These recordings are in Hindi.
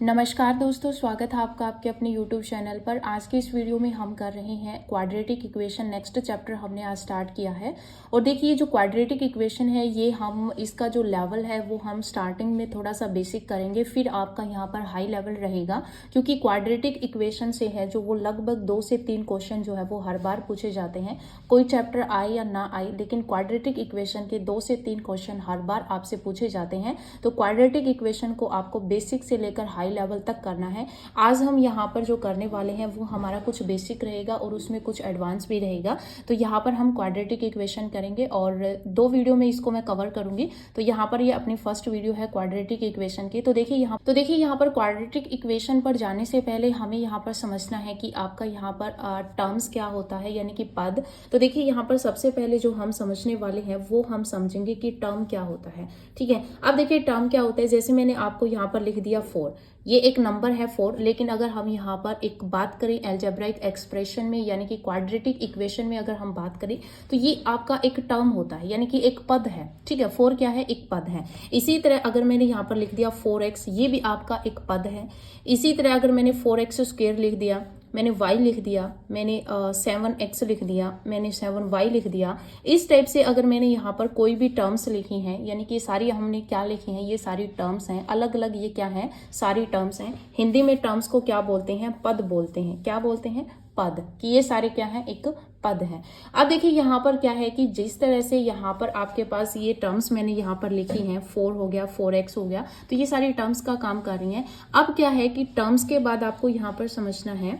नमस्कार दोस्तों, स्वागत है आपका आपके अपने YouTube चैनल पर। आज के इस वीडियो में हम कर रहे हैं क्वाड्रेटिक इक्वेशन। नेक्स्ट चैप्टर हमने आज स्टार्ट किया है। और देखिए, जो क्वाड्रेटिक इक्वेशन है ये हम इसका जो लेवल है वो हम स्टार्टिंग में थोड़ा सा बेसिक करेंगे, फिर आपका यहाँ पर हाई लेवल रहेगा। क्योंकि क्वाड्रेटिक इक्वेशन से है जो वो लगभग 2 से 3 क्वेश्चन जो है वो हर बार पूछे जाते हैं। कोई चैप्टर आए या ना आए, लेकिन क्वाड्रेटिक इक्वेशन के 2 से 3 क्वेश्चन हर बार आपसे पूछे जाते हैं। तो क्वाड्रेटिक इक्वेशन को आपको बेसिक से लेकर हाई लेवल तक करना है। आज हम यहाँ पर जो करने वाले हैं वो हमारा कुछ बेसिक रहेगा और उसमें कुछ एडवांस भी रहेगा। तो यहाँ पर हम क्वाड्रेटिक इक्वेशन करेंगे और 2 वीडियो में इसको मैं कवर करूंगी। तो यहाँ पर ये अपनी फर्स्ट वीडियो है क्वाड्रेटिक इक्वेशन की। तो देखिए यहाँ पर क्वाड्रेटिक इक्वेशन पर जाने से पहले हमें यहाँ पर समझना है कि आपका यहाँ पर टर्म्स क्या होता है, यानी कि पद। तो देखिए यहाँ पर सबसे पहले जो हम समझने वाले हैं वो हम समझेंगे कि टर्म क्या होता है। ठीक है, अब देखिए टर्म क्या होता है। जैसे मैंने आपको यहाँ पर लिख दिया 4, ये एक नंबर है 4, लेकिन अगर हम यहाँ पर एक बात करें एल्जेब्राइक एक्सप्रेशन में, यानी कि क्वाड्रेटिक इक्वेशन में अगर हम बात करें तो ये आपका एक टर्म होता है, यानी कि एक पद है। ठीक है, 4 क्या है? एक पद है। इसी तरह अगर मैंने यहाँ पर लिख दिया 4x, ये भी आपका एक पद है। इसी तरह अगर मैंने 4x² लिख दिया, मैंने y लिख दिया, मैंने 7x लिख दिया, मैंने 7y लिख दिया। इस टाइप से अगर मैंने यहाँ पर कोई भी टर्म्स लिखी हैं, यानी कि सारी हमने क्या लिखी हैं, ये सारी टर्म्स हैं अलग अलग। ये क्या है? सारी टर्म्स हैं। हिंदी में टर्म्स को क्या बोलते हैं? पद बोलते हैं। क्या बोलते हैं? पद। कि ये सारे क्या है? एक पद है। अब देखिए यहाँ पर क्या है कि जिस तरह से यहाँ पर आपके पास ये टर्म्स मैंने यहाँ पर लिखी हैं, 4 हो गया, 4x हो गया, तो ये सारी टर्म्स का काम कर रही हैं। अब क्या है कि टर्म्स के बाद आपको यहाँ पर समझना है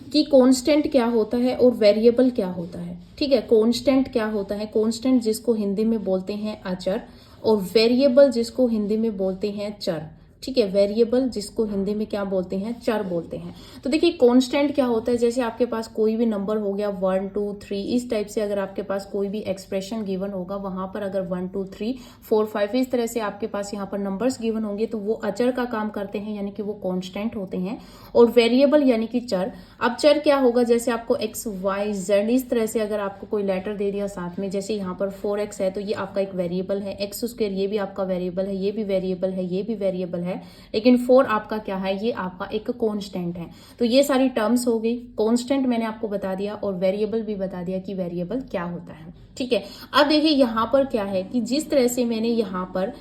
कि कांस्टेंट क्या होता है और वेरिएबल क्या होता है। ठीक है, कांस्टेंट क्या होता है? कांस्टेंट जिसको हिंदी में बोलते हैं अचर, और वेरिएबल जिसको हिंदी में बोलते हैं चर। ठीक है, वेरिएबल जिसको हिंदी में क्या बोलते हैं? चर बोलते हैं। तो देखिए कांस्टेंट क्या होता है, जैसे आपके पास कोई भी नंबर हो गया 1 2 3, इस टाइप से अगर आपके पास कोई भी एक्सप्रेशन गिवन होगा, वहां पर अगर 1 2 3 4 5 इस तरह से आपके पास यहाँ पर नंबर्स गिवन होंगे तो वो अचर का काम करते हैं, यानी कि वो कांस्टेंट होते हैं। और वेरिएबल यानी कि चर। अब चर क्या होगा? जैसे आपको x y z इस तरह से अगर आपको कोई लेटर दे दिया साथ में, जैसे यहाँ पर 4x है तो ये आपका एक वेरिएबल है, x² ये भी आपका वेरिएबल है, ये भी वेरिएबल है, ये भी वेरिएबल है, लेकिन 4 आपका क्या है? ये आपका एक कांस्टेंट है। तो ये सारी टर्म्स हो गई। कांस्टेंट मैंने आपको बता दिया और वेरिएबल भी बता दिया कि वेरिएबल क्या होता है। ठीक है, अब देखिए यहाँ पर क्या है कि जिस तरह से मैंने यहाँ पर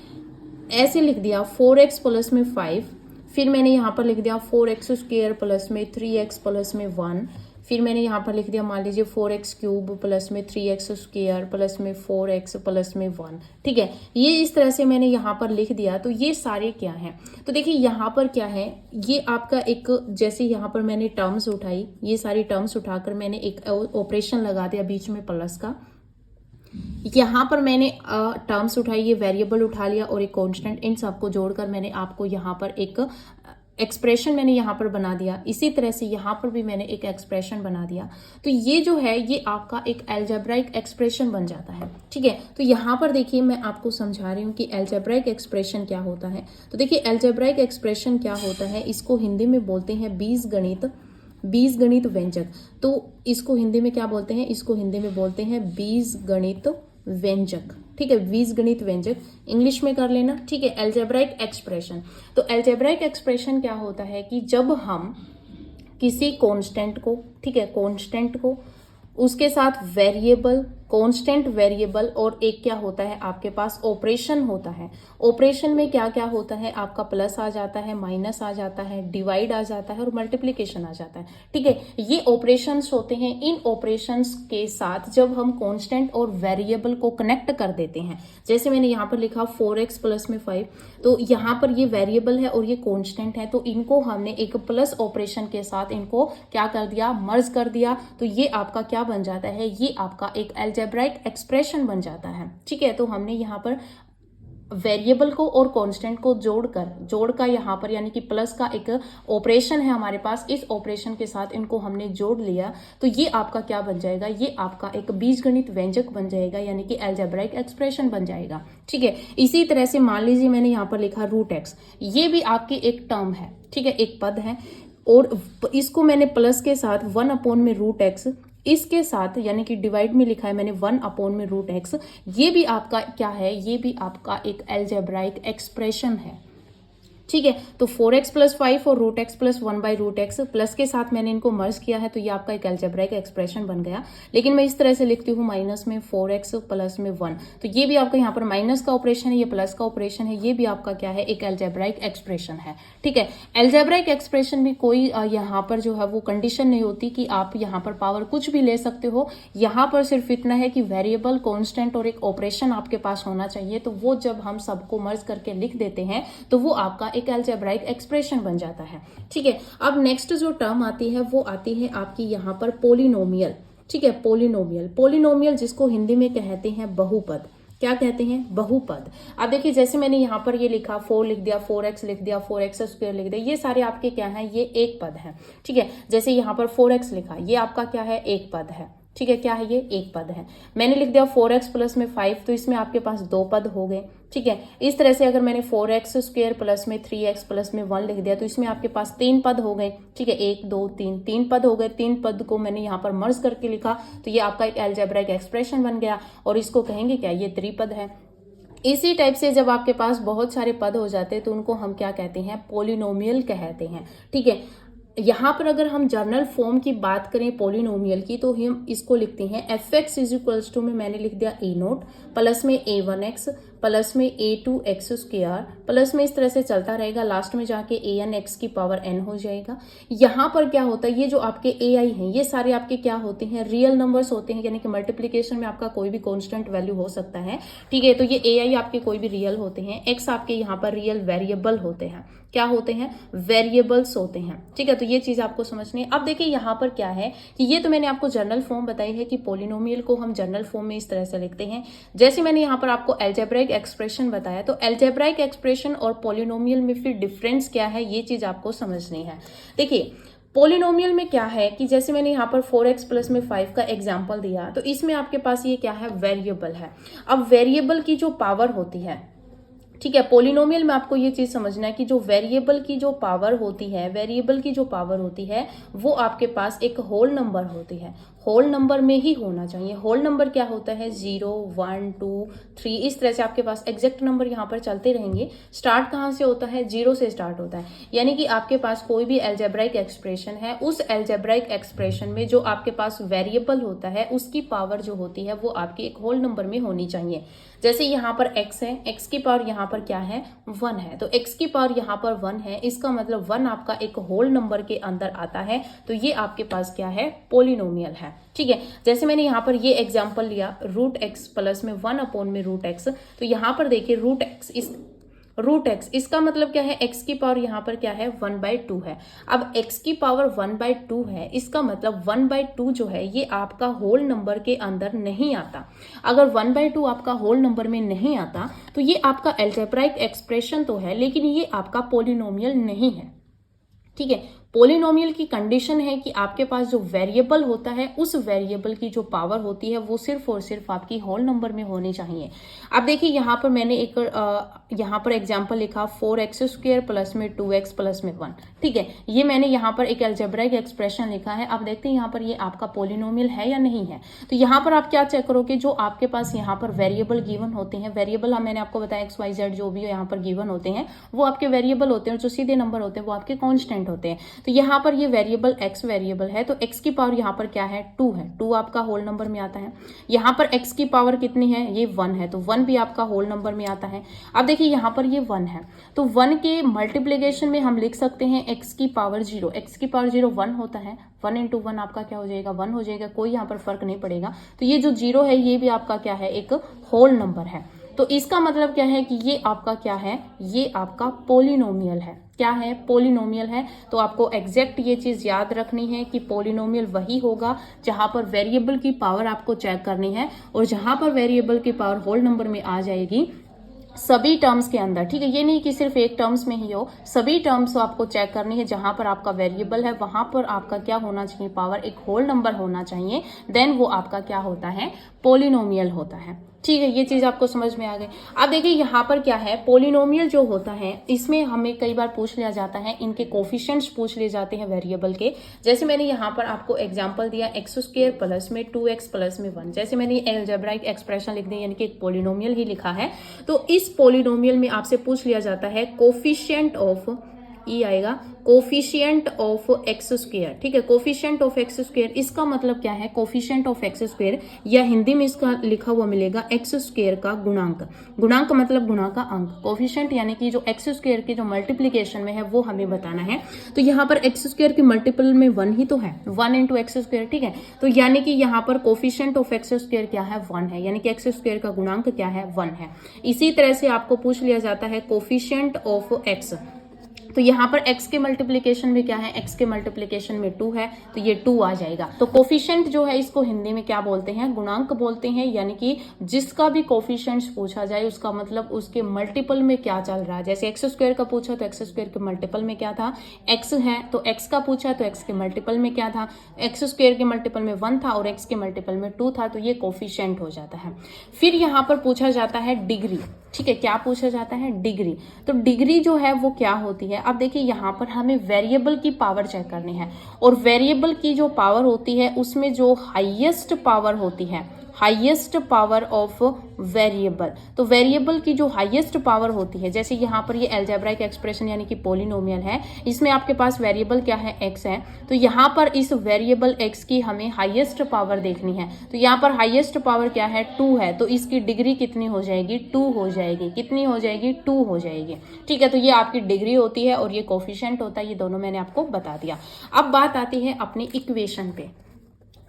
ऐसे लिख दिया 4x प्लस में 5, फिर मैंने यहाँ पर लिख दिया 4x² प्लस में 3x प्लस में 1, फिर मैंने यहाँ पर लिख दिया मान लीजिए 4x³ प्लस में 3x² प्लस में 4x प्लस में 1। ठीक है, ये इस तरह से मैंने यहाँ पर लिख दिया। तो ये सारे क्या हैं? तो देखिए यहाँ पर क्या है, ये आपका एक, जैसे यहाँ पर मैंने टर्म्स उठाई, ये सारी टर्म्स उठाकर मैंने एक ऑपरेशन लगा दिया बीच में प्लस का। यहाँ पर मैंने टर्म्स उठाई, ये वेरिएबल उठा लिया और एक कांस्टेंट, इन सबको जोड़कर मैंने आपको यहाँ पर एक एक्सप्रेशन मैंने यहाँ पर बना दिया। इसी तरह से यहाँ पर भी मैंने एक एक्सप्रेशन बना दिया। तो ये जो है ये आपका एक एल्जेब्राइक एक्सप्रेशन बन जाता है। ठीक है, तो यहाँ पर देखिए मैं आपको समझा रही हूँ कि एल्जेब्राइक एक्सप्रेशन क्या होता है। तो देखिए एल्जेब्राइक एक्सप्रेशन क्या होता है, इसको हिंदी में बोलते हैं बीजगणित व्यंजक। तो इसको हिंदी में क्या बोलते हैं? इसको हिंदी में बोलते हैं बीजगणित व्यंजक। ठीक है, बीजगणित व्यंजक इंग्लिश में कर लेना। ठीक है, एल्जेब्राइक एक्सप्रेशन। तो एल्जेब्राइक एक्सप्रेशन क्या होता है कि जब हम किसी कांस्टेंट को, ठीक है, कांस्टेंट को उसके साथ वेरिएबल, कांस्टेंट वेरिएबल और एक क्या होता है आपके पास? ऑपरेशन होता है। ऑपरेशन में क्या क्या होता है? आपका प्लस आ जाता है, माइनस आ जाता है, डिवाइड आ जाता है और मल्टीप्लिकेशन आ जाता है। ठीक है, ये ऑपरेशंस होते हैं। इन ऑपरेशंस के साथ जब हम कांस्टेंट और वेरिएबल को कनेक्ट कर देते हैं, जैसे मैंने यहाँ पर लिखा 4x प्लस में 5, तो यहाँ पर ये वेरिएबल है और ये कांस्टेंट है, तो इनको हमने एक प्लस ऑपरेशन के साथ इनको क्या कर दिया? मर्ज कर दिया। तो ये आपका क्या बन जाता है? ये आपका एक एल्जेब्राइक एक्सप्रेशन बन जाता है। ठीक है, तो हमने यहाँ पर वेरिएबल को और कांस्टेंट को जोड़कर यहाँ पर, यानी कि प्लस का एक ऑपरेशन है हमारे पास, इस ऑपरेशन के साथ इनको हमने जोड़ लिया। तो ये आपका क्या बन जाएगा? ये आपका एक बीजगणित व्यंजक बन जाएगा, यानी कि एल्जेब्राइक एक्सप्रेशन बन जाएगा। ठीक है, इसी तरह से मान लीजिए मैंने यहाँ पर लिखा √x, ये भी आपकी एक टर्म है। ठीक है, एक पद है और इसको मैंने प्लस के साथ 1/√x, इसके साथ यानी कि डिवाइड में लिखा है मैंने 1/√x, ये भी आपका क्या है? ये भी आपका एक एल्जेब्राइक एक्सप्रेशन है। ठीक है। तो 4x प्लस 5 और root x plus 1/√x plus के साथ मैंने इनको मर्ज किया है, तो ये आपका एक अलजेब्राइक एक्सप्रेशन बन गया। लेकिन मैं इस तरह से लिखती हूँ माइनस में 4x प्लस में 1, तो ये भी आपका यहाँ पर माइनस का ऑपरेशन है, ये प्लस का ऑपरेशन है, ये भी आपका क्या है, एक अलजेब्राइक एक्सप्रेशन है। ठीक है। अलजेब्राइक एक्सप्रेशन भी कोई यहाँ पर जो है वो कंडीशन नहीं होती कि आप यहाँ पर पावर कुछ भी ले सकते हो। यहाँ पर सिर्फ इतना है कि वेरिएबल, कांस्टेंट और एक ऑपरेशन आपके पास होना चाहिए, तो वो जब हम सबको मर्ज करके लिख देते हैं तो वो आपका एक अलजेब्राइक एक्सप्रेशन बन जाता है। ठीक है। अब नेक्स्ट जो टर्म आती है वो आती है आपकी यहाँ पर पोलिनोमियल। ठीक है, पोलिनोमियल। पोलिनोमियल जिसको हिंदी में कहते हैं बहुपद। क्या कहते हैं? बहुपद। अब देखिए जैसे मैंने यहाँ पर ये लिखा 4 लिख दिया, 4x लिख दिया, 4x² लिख दिया, ये सारे आपके क्या हैं, ये एक पद है। ठीक है। जैसे यहाँ पर 4x लिखा, ये आपका क्या है, एक पद है। ठीक है, क्या है ये, एक पद है। मैंने लिख दिया 4x प्लस में 5, तो इसमें आपके पास 2 पद हो गए। ठीक है। इस तरह से अगर मैंने 4x² प्लस में 3x प्लस में 1 लिख दिया, तो इसमें आपके पास 3 पद हो गए। ठीक है, 1 2 3, 3 पद हो गए। 3 पद को मैंने यहाँ पर मर्ज करके लिखा, तो ये आपका एक अलजेब्राइक एक्सप्रेशन बन गया, और इसको कहेंगे क्या, ये त्रिपद है। इसी टाइप से जब आपके पास बहुत सारे पद हो जाते हैं तो उनको हम क्या कहते हैं, पोलिनोमियल कहते हैं। ठीक है। यहाँ पर अगर हम जर्नल फॉर्म की बात करें पोलिनोमियल की, तो हम इसको लिखते हैं fx इज इक्वल्स टू में मैंने लिख दिया a0 प्लस में a1x प्लस में a2x² प्लस में इस तरह से चलता रहेगा, लास्ट में जाके an(x) की पावर n हो जाएगा। यहाँ पर क्या होता है, ये जो आपके ai हैं ये सारे आपके क्या होते हैं, रियल नंबर्स होते हैं, यानी कि मल्टीप्लीकेशन में आपका कोई भी कांस्टेंट वैल्यू हो सकता है। ठीक है। तो ये ai आपके कोई भी रियल होते हैं, x आपके यहाँ पर रियल वेरिएबल होते हैं। क्या होते हैं, वेरिएबल्स होते हैं। ठीक है। तो ये चीज आपको समझनी है। अब देखिए यहाँ पर क्या है कि ये तो मैंने आपको जनरल फॉर्म बताई है कि पोलिनोमियल को हम जनरल फॉर्म में इस तरह से लिखते हैं। जैसे मैंने यहाँ पर आपको अलजेब्राइक एक्सप्रेशन बताया, तो अलजेब्राइक एक्सप्रेशन और पोलिनोमियल में फिर डिफरेंस क्या है, ये चीज आपको समझनी है। देखिए पोलिनोमियल में क्या है कि जैसे मैंने यहाँ पर 4x प्लस में 5 का एग्जाम्पल दिया, तो इसमें आपके पास ये क्या है, वेरिएबल है। अब वेरिएबल की जो पावर होती है, ठीक है, पोलिनोमियल में आपको ये चीज समझना है कि जो वेरिएबल की जो पावर होती है, वेरिएबल की जो पावर होती है वो आपके पास एक होल नंबर होती है। होल नंबर में ही होना चाहिए। होल नंबर क्या होता है, 0 1 2 3, इस तरह से आपके पास एग्जैक्ट नंबर यहाँ पर चलते रहेंगे। स्टार्ट कहाँ से होता है, 0 से स्टार्ट होता है। यानी कि आपके पास कोई भी अलजेब्राइक एक्सप्रेशन है, उस अलजेब्राइक एक्सप्रेशन में जो आपके पास वेरिएबल होता है उसकी पावर जो होती है वो आपकी एक होल नंबर में होनी चाहिए। जैसे यहाँ पर x है, x की पावर यहाँ पर क्या है, 1 है, तो x की पावर यहाँ पर 1 है, इसका मतलब 1 आपका एक होल नंबर के अंदर आता है, तो ये आपके पास क्या है, पोलिनोमियल है। ठीक है। जैसे मैंने यहाँ पर ये एग्जांपल लिया √x प्लस में 1/√x, तो यहाँ पर देखिए √x इसका मतलब क्या है, x की पावर यहाँ पर क्या है, 1/2 है। अब x की पावर 1/2 है, इसका मतलब 1/2 जो है ये आपका होल नंबर के अंदर नहीं आता। अगर 1/2 आपका होल नंबर में नहीं आता तो ये आपका अलजेब्राइक एक्सप्रेशन तो है, लेकिन ये आपका पोलिनोमियल नहीं है। ठीक है। पोलिनोमियल की कंडीशन है कि आपके पास जो वेरिएबल होता है उस वेरिएबल की जो पावर होती है वो सिर्फ और सिर्फ आपकी होल नंबर में होनी चाहिए। अब देखिए यहाँ पर मैंने एक यहाँ पर एग्जांपल लिखा 4x² प्लस में 2x प्लस में 1। ठीक है, ये मैंने यहाँ पर एक अलजेब्राइक एक्सप्रेशन लिखा है। अब देखते हैं यहाँ पर ये आपका पोलिनोमियल है या नहीं है। तो यहाँ पर आप क्या चेक करोगे, जो आपके पास यहाँ पर वेरिएबल गिवन होते हैं, वेरिएबल मैंने आपको बताया XYZ जो भी यहाँ पर गिवन होते हैं वो आपके वेरिएबल होते हैं, और जो सीधे नंबर होते हैं वो आपके कॉन्स्टेंट होते हैं। तो यहाँ पर ये वेरिएबल x वेरिएबल है, तो x की पावर यहाँ पर क्या है, 2 है, 2 आपका होल नंबर में आता है। यहाँ पर x की पावर कितनी है, ये 1 है, तो 1 भी आपका होल नंबर में आता है। अब देखिए यहाँ पर ये 1 है, तो 1 के मल्टीप्लिकेशन में हम लिख सकते हैं x की पावर 0। x की पावर 0 1 होता है, 1 × 1 आपका क्या हो जाएगा, 1 हो जाएगा, कोई यहाँ पर फर्क नहीं पड़ेगा। तो ये जो 0 है ये भी आपका क्या है, एक होल नंबर है। तो इसका मतलब क्या है कि ये आपका क्या है, ये आपका पोलिनोमियल है। क्या है, पोलिनोमियल है। तो आपको एग्जैक्ट ये चीज याद रखनी है कि पोलिनोमियल वही होगा जहां पर वेरिएबल की पावर आपको चेक करनी है, और जहां पर वेरिएबल की पावर होल नंबर में आ जाएगी सभी टर्म्स के अंदर। ठीक है, ये नहीं कि सिर्फ एक टर्म्स में ही हो, सभी टर्म्स आपको चेक करनी है। जहां पर आपका वेरिएबल है वहां पर आपका क्या होना चाहिए, पावर एक होल नंबर होना चाहिए, देन वो आपका क्या होता है, पोलिनोमियल होता है। ठीक है, ये चीज आपको समझ में आ गई। अब देखिए यहाँ पर क्या है, पोलिनोमियल जो होता है इसमें हमें कई बार पूछ लिया जाता है, इनके कोफिशिएंट्स पूछ लिए जाते हैं वेरिएबल के। जैसे मैंने यहाँ पर आपको एग्जांपल दिया x² प्लस में 2x प्लस में 1, जैसे मैंने अलजेब्राइक एक्सप्रेशन लिख दी, यानी कि एक पोलिनोमियल ही लिखा है। तो इस पोलिनोमियल में आपसे पूछ लिया जाता है कोफिशिएंट ऑफ, ई आएगा कोफिशिएंट ऑफ x²। ठीक है, कोफिशिएंट ऑफ x², इसका मतलब क्या है, कोफिशिएंट ऑफ x², या हिंदी में इसका लिखा हुआ मिलेगा x² का गुणांक। गुणांक मतलब गुणा का अंक। कोफिशिएंट यानी कि जो x² की जो मल्टीप्लीकेशन में है वो हमें बताना है। तो यहाँ पर x² की मल्टीपल में 1 ही तो है, 1 इंटू x²। ठीक है, तो यानी कि यहाँ पर कोफिशिएंट ऑफ x² क्या है, 1 है, यानी कि x² का गुणांक क्या है, 1 है। इसी तरह से आपको पूछ लिया जाता है कोफिशिएंट ऑफ x। तो यहाँ पर x के मल्टीप्लिकेशन में क्या है, x के मल्टीप्लिकेशन में 2 है, तो ये 2 आ जाएगा। तो कोफिशिएंट जो है इसको हिंदी में क्या बोलते हैं, गुणांक बोलते हैं। यानी कि जिसका भी कोफिशिएंट्स पूछा जाए उसका मतलब उसके मल्टीपल में क्या चल रहा है। जैसे x² का पूछा तो x² के मल्टीपल में क्या था, x है, तो x का पूछा तो x के मल्टीपल में क्या था, x² के मल्टीपल में 1 था और x के मल्टीपल में 2 था, तो ये कोफिशिएंट हो जाता है। फिर यहाँ पर पूछा जाता है डिग्री। ठीक है, क्या पूछा जाता है, डिग्री। तो डिग्री जो है वो क्या होती है, अब देखिए यहाँ पर हमें वेरिएबल की पावर चेक करनी है, और वेरिएबल की जो पावर होती है उसमें जो हाईएस्ट पावर होती है, हाईएस्ट पावर ऑफ वेरिएबल, तो वेरिएबल की जो हाईएस्ट पावर होती है, जैसे यहाँ पर ये अलजेब्राइक एक्सप्रेशन यानी कि पोलिनोमियल है, इसमें आपके पास वेरिएबल क्या है, x है। तो यहाँ पर इस वेरिएबल x की हमें हाईएस्ट पावर देखनी है। तो यहाँ पर हाईएस्ट पावर क्या है, 2 है, तो इसकी डिग्री कितनी हो जाएगी, 2 हो जाएगी। कितनी हो जाएगी, 2 हो जाएगी। ठीक है, तो ये आपकी डिग्री होती है और ये कोफिशिएंट होता है। ये दोनों मैंने आपको बता दिया। अब बात आती है अपनी इक्वेशन पे।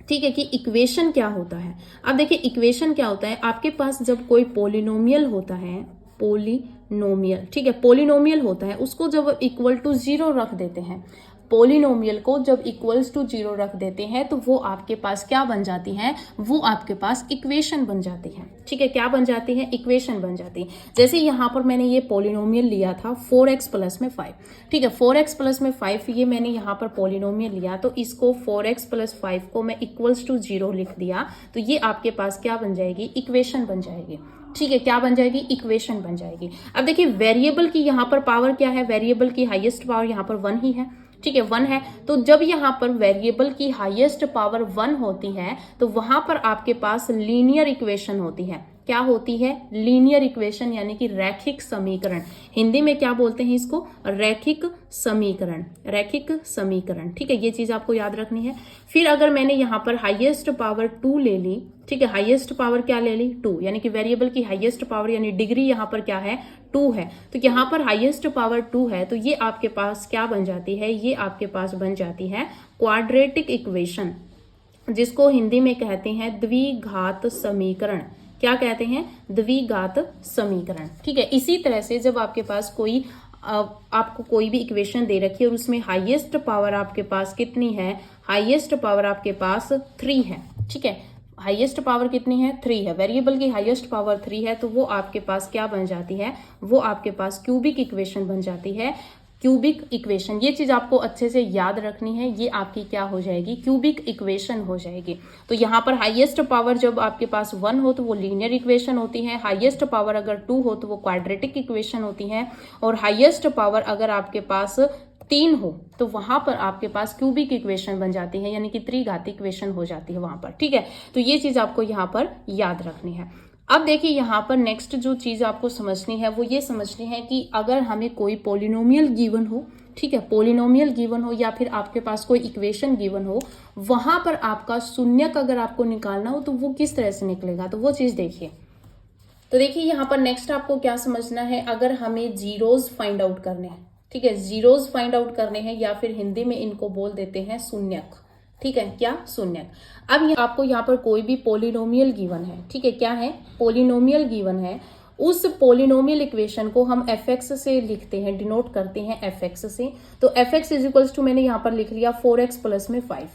ठीक है, कि इक्वेशन क्या होता है। अब देखिए इक्वेशन क्या होता है, आपके पास जब कोई पोलिनोमियल होता है, पोलिनोमियल, ठीक है, पोलिनोमियल होता है, उसको जब इक्वल टू 0 रख देते हैं, पोलिनोमियल को जब इक्वल्स टू 0 रख देते हैं तो वो आपके पास क्या बन जाती है, वो आपके पास इक्वेशन बन जाती है। ठीक है, क्या बन जाती है, इक्वेशन बन जाती है। जैसे यहाँ पर मैंने ये पोलिनोमियल लिया था 4x प्लस में 5। ठीक है, 4x प्लस में 5, ये मैंने यहाँ पर पोलिनोमियल लिया, तो इसको 4x प्लस 5 को मैं इक्वल्स टू 0 लिख दिया, तो ये आपके पास क्या बन जाएगी, इक्वेशन बन जाएगी। ठीक है, क्या बन जाएगी, इक्वेशन बन जाएगी। अब देखिए वेरिएबल की यहाँ पर पावर क्या है, वेरिएबल की हाईएस्ट पावर यहाँ पर 1 ही है। ठीक है, 1 है, तो जब यहाँ पर वेरिएबल की हाईएस्ट पावर 1 होती है तो वहां पर आपके पास लीनियर इक्वेशन होती है। क्या होती है, लीनियर इक्वेशन, यानी कि रैखिक समीकरण। हिंदी में क्या बोलते हैं इसको, रैखिक समीकरण, रैखिक समीकरण। ठीक है, ये चीज आपको याद रखनी है। फिर अगर मैंने यहाँ पर हाईएस्ट पावर 2 ले ली, ठीक है, हाईएस्ट पावर क्या ले ली, 2, यानी कि वेरिएबल की हाईएस्ट पावर यानी डिग्री यहाँ पर क्या है, 2 है, तो यहाँ पर हाईएस्ट पावर 2 है, तो ये आपके पास क्या बन जाती है, ये आपके पास बन जाती है क्वाड्रेटिक इक्वेशन, जिसको हिंदी में कहते हैं द्विघात समीकरण। क्या कहते हैं, द्विघात समीकरण। ठीक है, इसी तरह से जब आपके पास कोई आपको कोई भी इक्वेशन दे रखी है और उसमें हाईएस्ट पावर आपके पास कितनी है, हाईएस्ट पावर आपके पास 3 है। ठीक है, हाईएस्ट पावर कितनी है, 3 है, वेरिएबल की हाईएस्ट पावर 3 है, तो वो आपके पास क्या बन जाती है, वो आपके पास क्यूबिक इक्वेशन बन जाती है। क्यूबिक इक्वेशन, ये चीज आपको अच्छे से याद रखनी है, ये आपकी क्या हो जाएगी, क्यूबिक इक्वेशन हो जाएगी। तो यहाँ पर हाईएस्ट पावर जब आपके पास 1 हो तो वो लीनियर इक्वेशन होती है, हाईएस्ट पावर अगर 2 हो तो वो क्वाड्रेटिक इक्वेशन होती है, और हाईएस्ट पावर अगर आपके पास 3 हो तो वहां पर आपके पास क्यूबिक इक्वेशन बन जाती है, यानी कि त्रिघाती इक्वेशन हो जाती है वहां पर। ठीक है, तो ये चीज आपको यहाँ पर याद रखनी है। अब देखिए यहाँ पर नेक्स्ट जो चीज आपको समझनी है वो ये समझनी है कि अगर हमें कोई पोलिनोमियल गिवन हो, ठीक है, पोलिनोमियल गिवन हो या फिर आपके पास कोई इक्वेशन गिवन हो, वहां पर आपका शून्यक अगर आपको निकालना हो तो वो किस तरह से निकलेगा, तो वो चीज देखिए। तो देखिए यहाँ पर नेक्स्ट आपको क्या समझना है, अगर हमें जीरोज फाइंड आउट करने हैं, ठीक है, जीरोज फाइंड आउट करने हैं, या फिर हिंदी में इनको बोल देते हैं शून्यक। ठीक है, क्या, शून्यक। अब आपको यहाँ पर कोई भी पोलिनोमियल गिवन है, ठीक है, क्या है, पोलिनोमियल गिवन है, उस पोलिनोमियल इक्वेशन को हम fx से लिखते हैं, डिनोट करते हैं fx से। तो fx इज इक्वल्स टू मैंने यहाँ पर लिख लिया 4x प्लस में 5।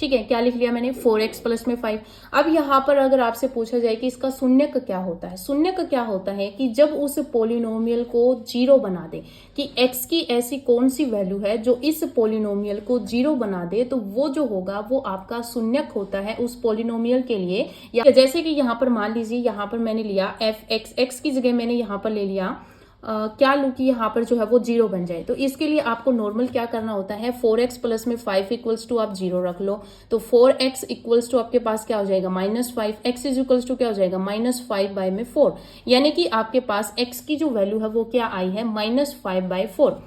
ठीक है, क्या लिख लिया मैंने 4x प्लस में 5। अब यहाँ पर अगर आपसे पूछा जाए कि इसका शून्यक क्या होता है, शून्यक क्या होता है कि जब उस पोलिनोमियल को 0 बना दे, कि x की ऐसी कौन सी वैल्यू है जो इस पोलिनोमियल को 0 बना दे, तो वो जो होगा वो आपका शून्यक होता है उस पोलिनोमियल के लिए। या जैसे कि यहाँ पर मान लीजिए यहाँ पर मैंने लिया x की जगह मैंने यहाँ पर ले लिया क्या लूँ कि यहाँ पर जो है वो 0 बन जाए। तो इसके लिए आपको नॉर्मल क्या करना होता है, 4x प्लस में 5 इक्वल्स टू आप 0 रख लो। तो 4x इक्वल्स टू आपके पास क्या हो जाएगा -5, x इज इक्वल्स टू क्या हो जाएगा -5/4, यानी कि आपके पास x की जो वैल्यू है वो क्या आई है -5/4।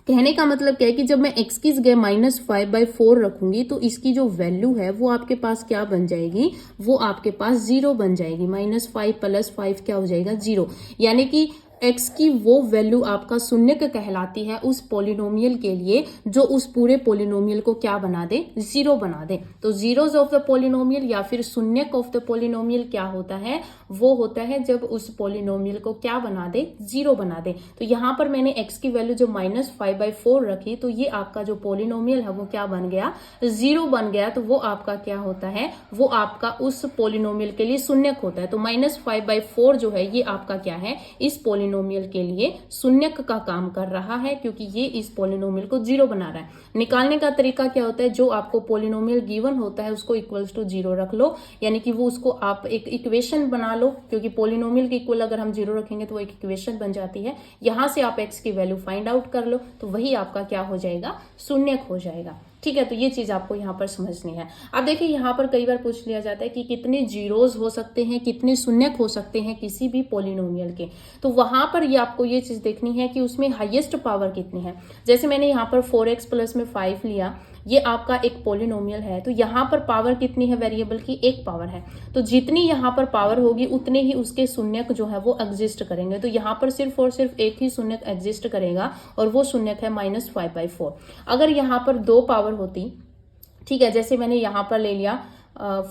कहने का मतलब क्या है कि जब मैं x की जगह -5/4 रखूंगी तो इसकी जो वैल्यू है वो आपके पास क्या बन जाएगी, वो आपके पास 0 बन जाएगी। -5 + 5 क्या हो जाएगा 0, यानी कि x की वो वैल्यू आपका शून्यक कहलाती है उस पोलिनोमियल के लिए जो उस पूरे पोलिनोमियल को क्या बना दे, 0 बना दे। तो जीरोज ऑफ द पोलिनोमियल या फिर शून्यक ऑफ द पोलिनोमियल क्या होता है, वो होता है जब उस पोलिनोमियल को क्या बना दे, 0 बना दे। तो यहाँ पर मैंने x की वैल्यू जो -5/4 रखी, तो ये आपका जो पोलिनोमियल है वो क्या बन गया, 0 बन गया। तो वो आपका क्या होता है, वो आपका उस पोलिनोमियल के लिए शून्यक होता है। तो -5/4 जो है ये आपका क्या है, इस पोलिनोमियल के लिए शून्यक का काम कर रहा है, क्योंकि ये इस पोलिनोमियल को 0 बना रहा है। निकालने का तरीका क्या होता है, जो आपको पोलिनोमियल गिवन होता है उसको इक्वल्स टू 0 रख लो, यानी कि वो उसको आप एक इक्वेशन बना लो, क्योंकि पोलिनोमियल के इक्वल अगर हम 0 रखेंगे तो वो एक इक्वेशन बन जाती है। यहां से आप x की वैल्यू फाइंड आउट कर लो, तो वही आपका क्या हो जाएगा, शून्यक हो जाएगा। ठीक है, तो ये चीज आपको यहाँ पर समझनी है। अब देखिए यहाँ पर कई बार पूछ लिया जाता है कि कितने जीरोज हो सकते हैं, कितने शून्यक हो सकते हैं किसी भी पोलिनोमियल के। तो वहां पर ये आपको ये चीज देखनी है कि उसमें हाईएस्ट पावर कितनी है। जैसे मैंने यहाँ पर 4x प्लस में 5 लिया, ये आपका एक पोलिनोमियल है, तो यहाँ पर पावर कितनी है वेरिएबल की, 1 पावर है। तो जितनी यहाँ पर पावर होगी उतने ही उसके शून्यक जो है वो एग्जिस्ट करेंगे। तो यहाँ पर सिर्फ और सिर्फ एक ही शून्यक एग्जिस्ट करेगा और वो शून्यक है -5/4। अगर यहाँ पर 2 पावर होती, ठीक है, जैसे मैंने यहाँ पर ले लिया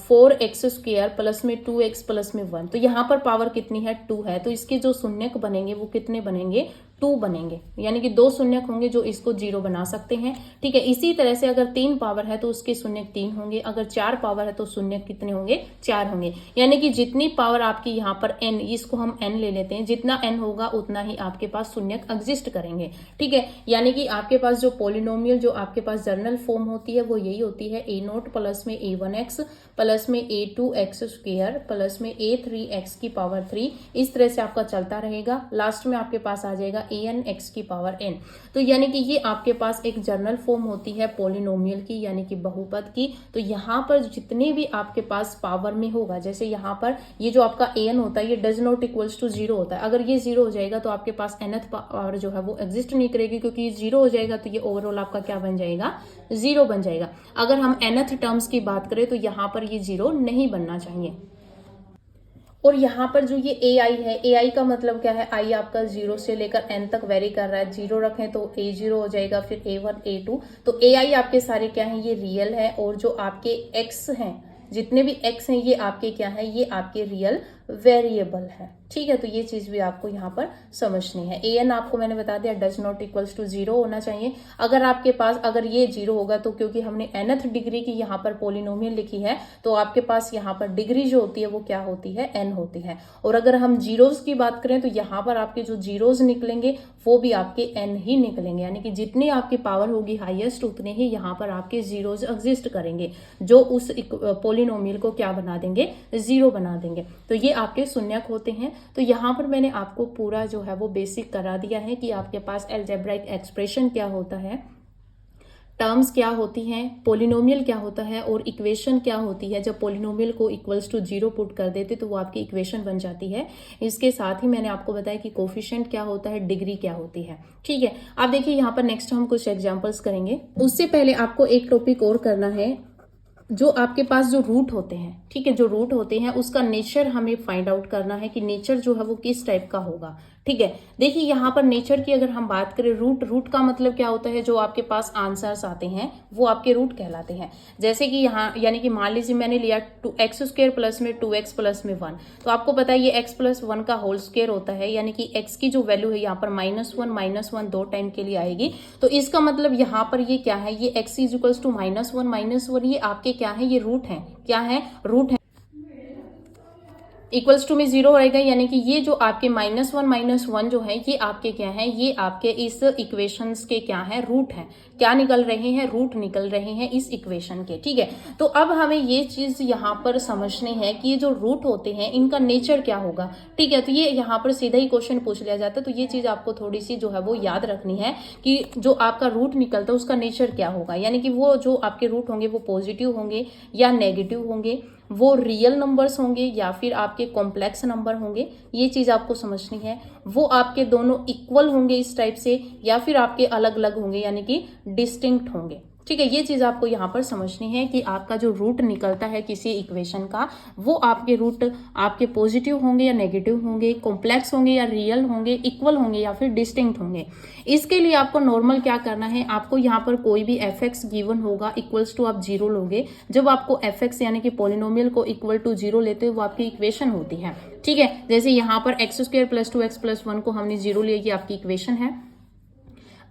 4x² प्लस में 2x प्लस में 1, तो यहाँ पर पावर कितनी है, 2 है। तो इसके जो शून्यक बनेंगे वो कितने बनेंगे, 2 बनेंगे, यानी कि 2 शून्यक होंगे जो इसको 0 बना सकते हैं। ठीक है, इसी तरह से अगर 3 पावर है तो उसके शून्यक 3 होंगे, अगर 4 पावर है तो शून्यक कितने होंगे, 4 होंगे। यानी कि जितनी पावर आपकी यहाँ पर n, इसको हम n ले लेते हैं, जितना n होगा उतना ही आपके पास शून्यक एग्जिस्ट करेंगे। ठीक है, यानी कि आपके पास जो पोलिनोमियल जो आपके पास जर्नल फॉर्म होती है वो यही होती है, a0 प्लस में a1x प्लस में a2x² प्लस में a3x⁻3। इस तरह से आपका चलता रहेगा, लास्ट में आपके पास आ जाएगा an x⁻n। तो यानी कि ये आपके पास एक जर्नल फॉर्म होती है पोलिनोमियल की, यानी कि बहुपद की। तो यहाँ पर जितने भी आपके पास पावर में होगा, जैसे यहाँ पर ये जो आपका an होता है ये डज नॉट इक्वल्स टू 0 होता है। अगर ये 0 हो जाएगा तो आपके पास nth पावर जो है वो एग्जिस्ट नहीं करेगी, क्योंकि ये 0 हो जाएगा तो ये ओवरऑल आपका क्या बन जाएगा, 0 बन जाएगा। अगर हम nth टर्म्स की बात करें तो यहाँ पर ये 0 नहीं बनना चाहिए। और यहाँ पर जो ये ai है, ai का मतलब क्या है, i आपका 0 से लेकर n तक वेरी कर रहा है। 0 रखें तो a0 हो जाएगा, फिर a1 a2। तो ai आपके सारे क्या हैं, ये रियल है, और जो आपके x हैं, जितने भी x हैं, ये आपके क्या है, ये आपके रियल वेरिएबल है। ठीक है, तो ये चीज भी आपको यहाँ पर समझनी है। an आपको मैंने बता दिया डज नॉट इक्वल्स टू 0 होना चाहिए। अगर आपके पास अगर ये 0 होगा तो क्योंकि हमने nth डिग्री की यहाँ पर पोलिनोमियल लिखी है, तो आपके पास यहाँ पर डिग्री जो होती है वो क्या होती है, n होती है। और अगर हम जीरोज की बात करें तो यहाँ पर आपके जो जीरोज निकलेंगे वो भी आपके n ही निकलेंगे, यानी कि जितनी आपकी पावर होगी हाईएस्ट उतने ही यहाँ पर आपके जीरोज एग्जिस्ट करेंगे, जो उस पोलिनोमियल को क्या बना देंगे, 0 बना देंगे। तो ये आपके शून्यक होते हैं। तो यहाँ पर मैंने आपको पूरा जो है वो बेसिक करा दिया है कि आपके पास अलजेब्राइक एक्सप्रेशन क्या होता है, टर्म्स क्या होती हैं, पोलिनोमियल क्या होता है, और इक्वेशन क्या होती है। जब पोलिनोमियल को इक्वल्स टू 0 पुट कर देते तो वो आपकी इक्वेशन बन जाती है। इसके साथ ही मैंने आपको बताया कि कोफिशिएंट क्या होता है, डिग्री क्या होती है। ठीक है, अब देखिए यहाँ पर नेक्स्ट हम कुछ एग्जाम्पल्स करेंगे। उससे पहले आपको एक टॉपिक और करना है, जो आपके पास जो रूट होते हैं, ठीक है, जो रूट होते हैं उसका नेचर हमें फाइंड आउट करना है कि नेचर जो है वो किस टाइप का होगा। ठीक है। देखिए यहाँ पर नेचर की अगर हम बात करें, रूट का मतलब क्या होता है, जो आपके पास आंसर्स आते हैं वो आपके रूट कहलाते हैं। जैसे कि यहाँ यानी कि मान लीजिए मैंने लिया 2x² प्लस में 2x प्लस में 1, तो आपको पता है ये x प्लस 1 का होल स्क्वायर होता है, यानी कि x की जो वैल्यू है यहाँ पर -1 दो टाइम के लिए आएगी। तो इसका मतलब यहाँ पर ये क्या है, ये x इज इक्वल्स टू -1 ये आपके क्या है, ये रूट है, क्या है, रूट है। इक्वल्स टू में 0 रहेगा, यानी कि ये जो आपके -1 जो है ये आपके क्या है, ये आपके इस इक्वेशंस के क्या है, रूट है। क्या निकल रहे हैं, रूट निकल रहे हैं इस इक्वेशन के। ठीक है, तो अब हमें ये चीज यहाँ पर समझनी है कि ये जो रूट होते हैं इनका नेचर क्या होगा। ठीक है, तो ये यहाँ पर सीधा ही क्वेश्चन पूछ लिया जाता है, तो ये चीज आपको थोड़ी सी जो है वो याद रखनी है कि जो आपका रूट निकलता है उसका नेचर क्या होगा, यानी कि वो जो आपके रूट होंगे वो पॉजिटिव होंगे या नेगेटिव होंगे, वो रियल नंबर्स होंगे या फिर आपके कॉम्प्लेक्स नंबर होंगे, ये चीज आपको समझनी है। वो आपके दोनों इक्वल होंगे इस टाइप से या फिर आपके अलग अलग होंगे, यानी कि डिस्टिंक्ट होंगे। ठीक है, ये चीज आपको यहाँ पर समझनी है कि आपका जो रूट निकलता है किसी इक्वेशन का, वो आपके रूट आपके पॉजिटिव होंगे या नेगेटिव होंगे, कॉम्प्लेक्स होंगे या रियल होंगे, इक्वल होंगे या फिर डिस्टिंक्ट होंगे। इसके लिए आपको नॉर्मल क्या करना है, आपको यहाँ पर कोई भी fx गिवन होगा इक्वल्स टू आप 0 लोगे। जब आपको fx यानी कि पॉलिनोमियल को इक्वल टू 0 लेते हो वो आपकी इक्वेशन होती है। ठीक है, जैसे यहाँ पर x² प्लस 2x प्लस 1 को हमने 0 लिया, ये आपकी इक्वेशन है।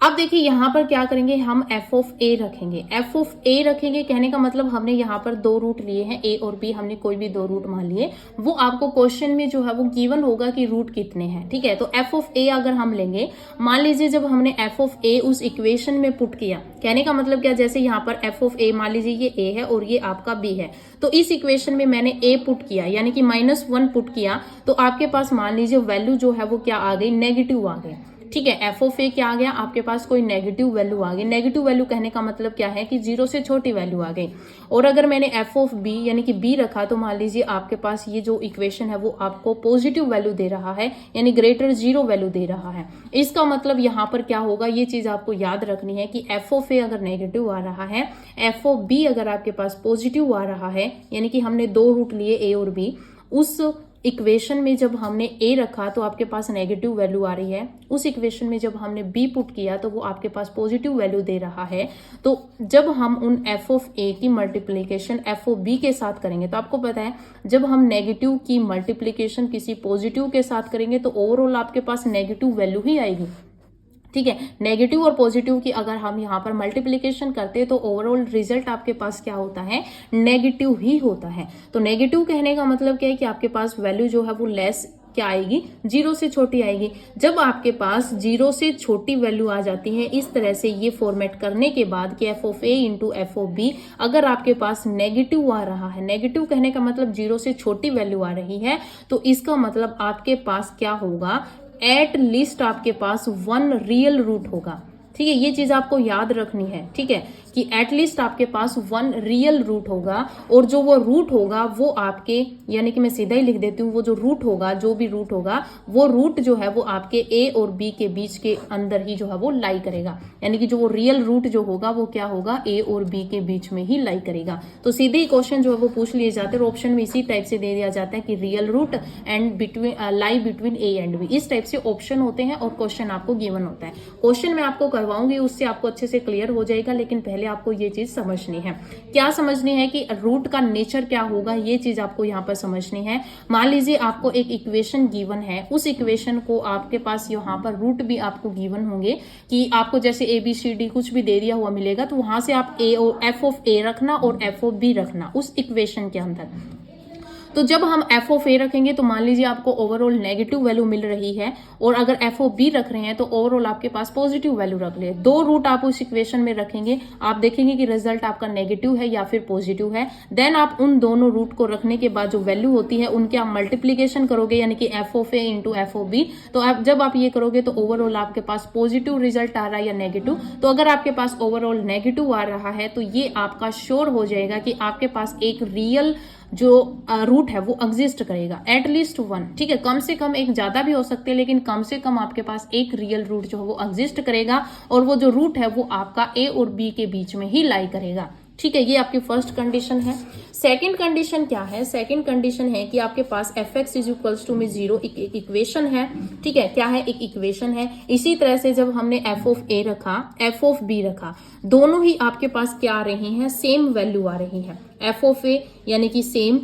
अब देखिए यहाँ पर क्या करेंगे, हम f ऑफ a रखेंगे। f ऑफ a रखेंगे कहने का मतलब हमने यहाँ पर दो रूट लिए हैं, a और b, हमने कोई भी दो रूट मान लिए। वो आपको क्वेश्चन में जो है वो गिवन होगा कि रूट कितने हैं। ठीक है, तो f ऑफ a अगर हम लेंगे, मान लीजिए जब हमने f ऑफ a उस इक्वेशन में पुट किया, कहने का मतलब क्या, जैसे यहाँ पर f ऑफ a मान लीजिए ये a है और ये आपका b है, तो इस इक्वेशन में मैंने a पुट किया यानी कि -1 पुट किया, तो आपके पास मान लीजिए वैल्यू जो है वो क्या आ गई, नेगेटिव आ गई। ठीक है, f ऑफ a क्या आ गया, आपके पास कोई नेगेटिव वैल्यू आ गई। नेगेटिव वैल्यू कहने का मतलब क्या है कि 0 से छोटी वैल्यू आ गई। और अगर मैंने f ऑफ b यानी कि b रखा, तो मान लीजिए आपके पास ये जो इक्वेशन है वो आपको पॉजिटिव वैल्यू दे रहा है, यानी ग्रेटर 0 वैल्यू दे रहा है। इसका मतलब यहाँ पर क्या होगा, ये चीज आपको याद रखनी है कि f ऑफ a अगर नेगेटिव आ रहा है, f ऑफ b अगर आपके पास पॉजिटिव आ रहा है, यानी कि हमने दो रूट लिए a और b, उस इक्वेशन में जब हमने a रखा तो आपके पास नेगेटिव वैल्यू आ रही है, उस इक्वेशन में जब हमने b पुट किया तो वो आपके पास पॉजिटिव वैल्यू दे रहा है। तो जब हम उन f ऑफ a की मल्टीप्लिकेशन f ऑफ b के साथ करेंगे, तो आपको पता है जब हम नेगेटिव की मल्टीप्लिकेशन किसी पॉजिटिव के साथ करेंगे तो ओवरऑल आपके पास नेगेटिव वैल्यू ही आएगी। ठीक है, नेगेटिव और पॉजिटिव की अगर हम यहाँ पर मल्टीप्लिकेशन करते हैं तो ओवरऑल रिजल्ट आपके पास क्या होता है, नेगेटिव ही होता है। तो नेगेटिव कहने का मतलब क्या है कि आपके पास वैल्यू जो है वो लेस क्या आएगी, 0 से छोटी आएगी। जब आपके पास 0 से छोटी वैल्यू आ जाती है इस तरह से ये फॉर्मेट करने के बाद कि f of a into f of b, अगर आपके पास नेगेटिव आ रहा है, नेगेटिव कहने का मतलब 0 से छोटी वैल्यू आ रही है, तो इसका मतलब आपके पास क्या होगा, एट लीस्ट आपके पास 1 रियल रूट होगा। ठीक है, ये चीज आपको याद रखनी है। ठीक है, कि एटलीस्ट आपके पास 1 रियल रूट होगा, और जो वो रूट होगा वो आपके, यानी कि मैं सीधा ही लिख देती हूँ, वो जो रूट होगा, जो भी रूट होगा, वो रूट जो है वो आपके a और b के बीच के अंदर ही जो है वो लाई करेगा। यानी कि जो वो रियल रूट जो होगा वो क्या होगा, a और b के बीच में ही लाई करेगा। तो सीधे ही क्वेश्चन जो है वो पूछ लिए जाते हैं, ऑप्शन में इसी टाइप से दे दिया जाता है कि real root and between lie between a and b, इस टाइप से ऑप्शन होते हैं और क्वेश्चन आपको गिवन होता है। क्वेश्चन मैं आपको करवाऊंगी, उससे आपको अच्छे से क्लियर हो जाएगा, लेकिन पहले आपको ये चीज समझनी है। क्या समझनी है कि रूट का नेचर क्या होगा, ये चीज आपको यहाँ पर समझनी है। मान लीजिए आपको एक इक्वेशन गिवन है, उस इक्वेशन को आपके पास यहाँ पर रूट भी आपको गिवन होंगे कि आपको जैसे ए बी सी डी कुछ भी दे दिया हुआ मिलेगा, तो वहां से आप ए और एफ ऑफ ए रखना और एफ ऑफ बी रखना उस इक्वेशन के अंदर। तो जब हम f ऑफ a रखेंगे तो मान लीजिए आपको ओवरऑल नेगेटिव वैल्यू मिल रही है, और अगर f ऑफ b रख रहे हैं तो ओवरऑल आपके पास पॉजिटिव वैल्यू रख ले। दो रूट आप उस इक्वेशन में रखेंगे, आप देखेंगे कि रिजल्ट आपका नेगेटिव है या फिर पॉजिटिव है। देन आप उन दोनों रूट को रखने के बाद जो वैल्यू होती है उनके आप मल्टीप्लीकेशन करोगे, यानी कि f of a into F of b। तो आप जब आप ये करोगे तो ओवरऑल आपके पास पॉजिटिव रिजल्ट आ रहा है या नेगेटिव। तो अगर आपके पास ओवरऑल नेगेटिव आ रहा है तो ये आपका श्योर हो जाएगा कि आपके पास एक रियल जो रूट है वो एग्जिस्ट करेगा, एटलीस्ट 1। ठीक है, कम से कम एक ज्यादा भी हो सकते हैं, लेकिन कम से कम आपके पास एक रियल रूट जो है वो एग्जिस्ट करेगा, और वो जो रूट है वो आपका a और b के बीच में ही लाई करेगा। ठीक है, ये आपकी फर्स्ट कंडीशन है। सेकंड कंडीशन क्या है? सेकंड कंडीशन है कि आपके पास f x is equals to में 0 एक इक्वेशन है। ठीक है, क्या है? एक इक्वेशन है। इसी तरह से जब हमने एफ ऑफ ए रखा, एफ ऑफ बी रखा, दोनों ही आपके पास क्या आ रही हैं? सेम वैल्यू आ रही है। एफ ऑफ ए यानी कि सेम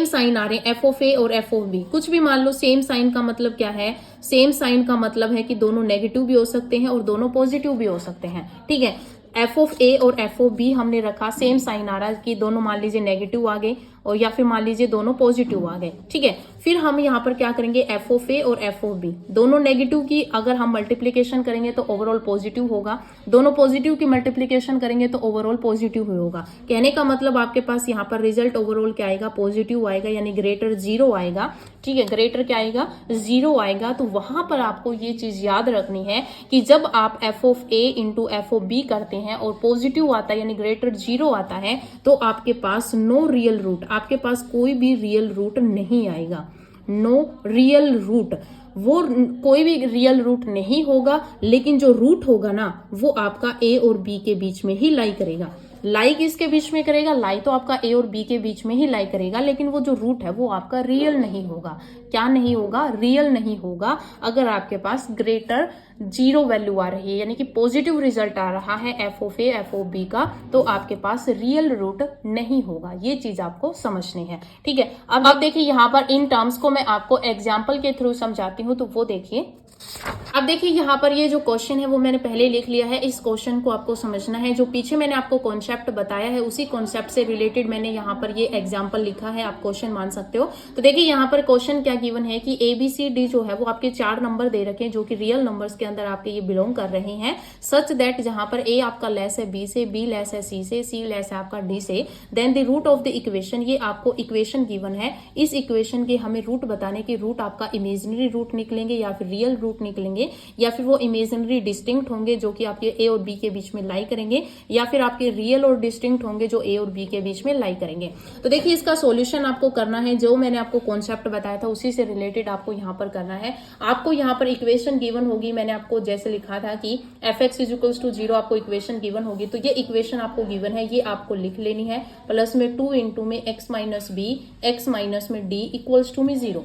साइन आ रहे हैं, एफ ऑफ ए और एफ ऑफ बी। कुछ भी मान लो, सेम साइन का मतलब क्या है? सेम साइन का मतलब है कि दोनों नेगेटिव भी हो सकते हैं और दोनों पॉजिटिव भी हो सकते हैं। ठीक है, एफ ऑफ ए और एफ ऑफ बी हमने रखा, सेम साइन आ रहा है कि दोनों मान लीजिए नेगेटिव आ गए और या फिर मान लीजिए दोनों पॉजिटिव आ गए। ठीक है, फिर हम यहाँ पर क्या करेंगे? एफ ऑफ ए और एफ ऑफ बी दोनों नेगेटिव की अगर हम मल्टीप्लीकेशन करेंगे तो ओवरऑल पॉजिटिव होगा, दोनों पॉजिटिव की मल्टीप्लीकेशन करेंगे तो ओवरऑल पॉजिटिव होगा। कहने का मतलब आपके पास यहाँ पर रिजल्ट ओवरऑल क्या आएगा? पॉजिटिव आएगा, यानी ग्रेटर 0 आएगा। ठीक है, ग्रेटर क्या आएगा? 0 आएगा। तो वहां पर आपको ये चीज याद रखनी है कि जब आप F of A into F of B करते हैं और पॉजिटिव आता है यानी ग्रेटर 0 आता है, तो आपके पास नो रियल रूट, आपके पास कोई भी रियल रूट नहीं आएगा। नो रियल रूट, वो कोई भी रियल रूट नहीं होगा, लेकिन जो रूट होगा ना वो आपका ए और बी के बीच में ही लाई करेगा। लाई किसके बीच में करेगा? लाई तो आपका ए और बी के बीच में ही लाई करेगा, लेकिन वो जो रूट है वो आपका रियल नहीं होगा। क्या नहीं होगा? रियल नहीं होगा। अगर आपके पास ग्रेटर 0 वैल्यू आ रही है यानी कि पॉजिटिव रिजल्ट आ रहा है F of A F of B का, तो आपके पास रियल रूट नहीं होगा। ये चीज आपको समझनी है। ठीक है, अब देखिए यहाँ पर इन टर्म्स को मैं आपको एग्जाम्पल के थ्रू समझाती हूँ, तो वो देखिए। अब देखिए यहाँ पर ये जो क्वेश्चन है वो मैंने पहले लिख लिया है। इस क्वेश्चन को आपको समझना है। जो पीछे मैंने आपको कॉन्सेप्ट बताया है उसी कॉन्सेप्ट से रिलेटेड मैंने यहाँ पर ये एग्जांपल लिखा है, आप क्वेश्चन मान सकते हो। तो देखिए यहाँ पर क्वेश्चन क्या गिवन है कि ए बी सी डी जो है वो आपके 4 नंबर दे रखे हैं जो कि रियल नंबर्स के अंदर आपके ये बिलोंग कर रहे हैं, सच दैट जहां पर ए आपका लेस है बी से, बी लेस है सी से, सी लेस है आपका डी से, then the root of the equation, ये आपको इक्वेशन गिवन है। इस इक्वेशन के हमें रूट बताने की, रूट आपका इमेजिनरी रूट निकलेंगे या फिर रियल रूट निकलेंगे, या फिर वो इमेजिनरी डिस्टिंक्ट होंगे जो कि आपके ए और बी के बीच में लाई करेंगे, या फिर आपके रियल और डिस्टिंक्ट होंगे जो ए और बी के बीच में लाई करेंगे। तो देखिए इसका सॉल्यूशन आपको करना है, जो मैंने आपको कॉन्सेप्ट बताया था उसी से रिलेटेड आपको यहाँ पर करना है। आपको यहाँ पर इक्वेशन गिवन होगी, मैंने आपको जैसे लिखा था कि F x is equals to 0 आपको इक्वेशन गिवन होगी, तो ये इक्वेशन आपको गिवन है, ये आपको लिख लेनी है। प्लस में 2 इंटू में X minus B, X minus में डी इक्वल्स टू में 0।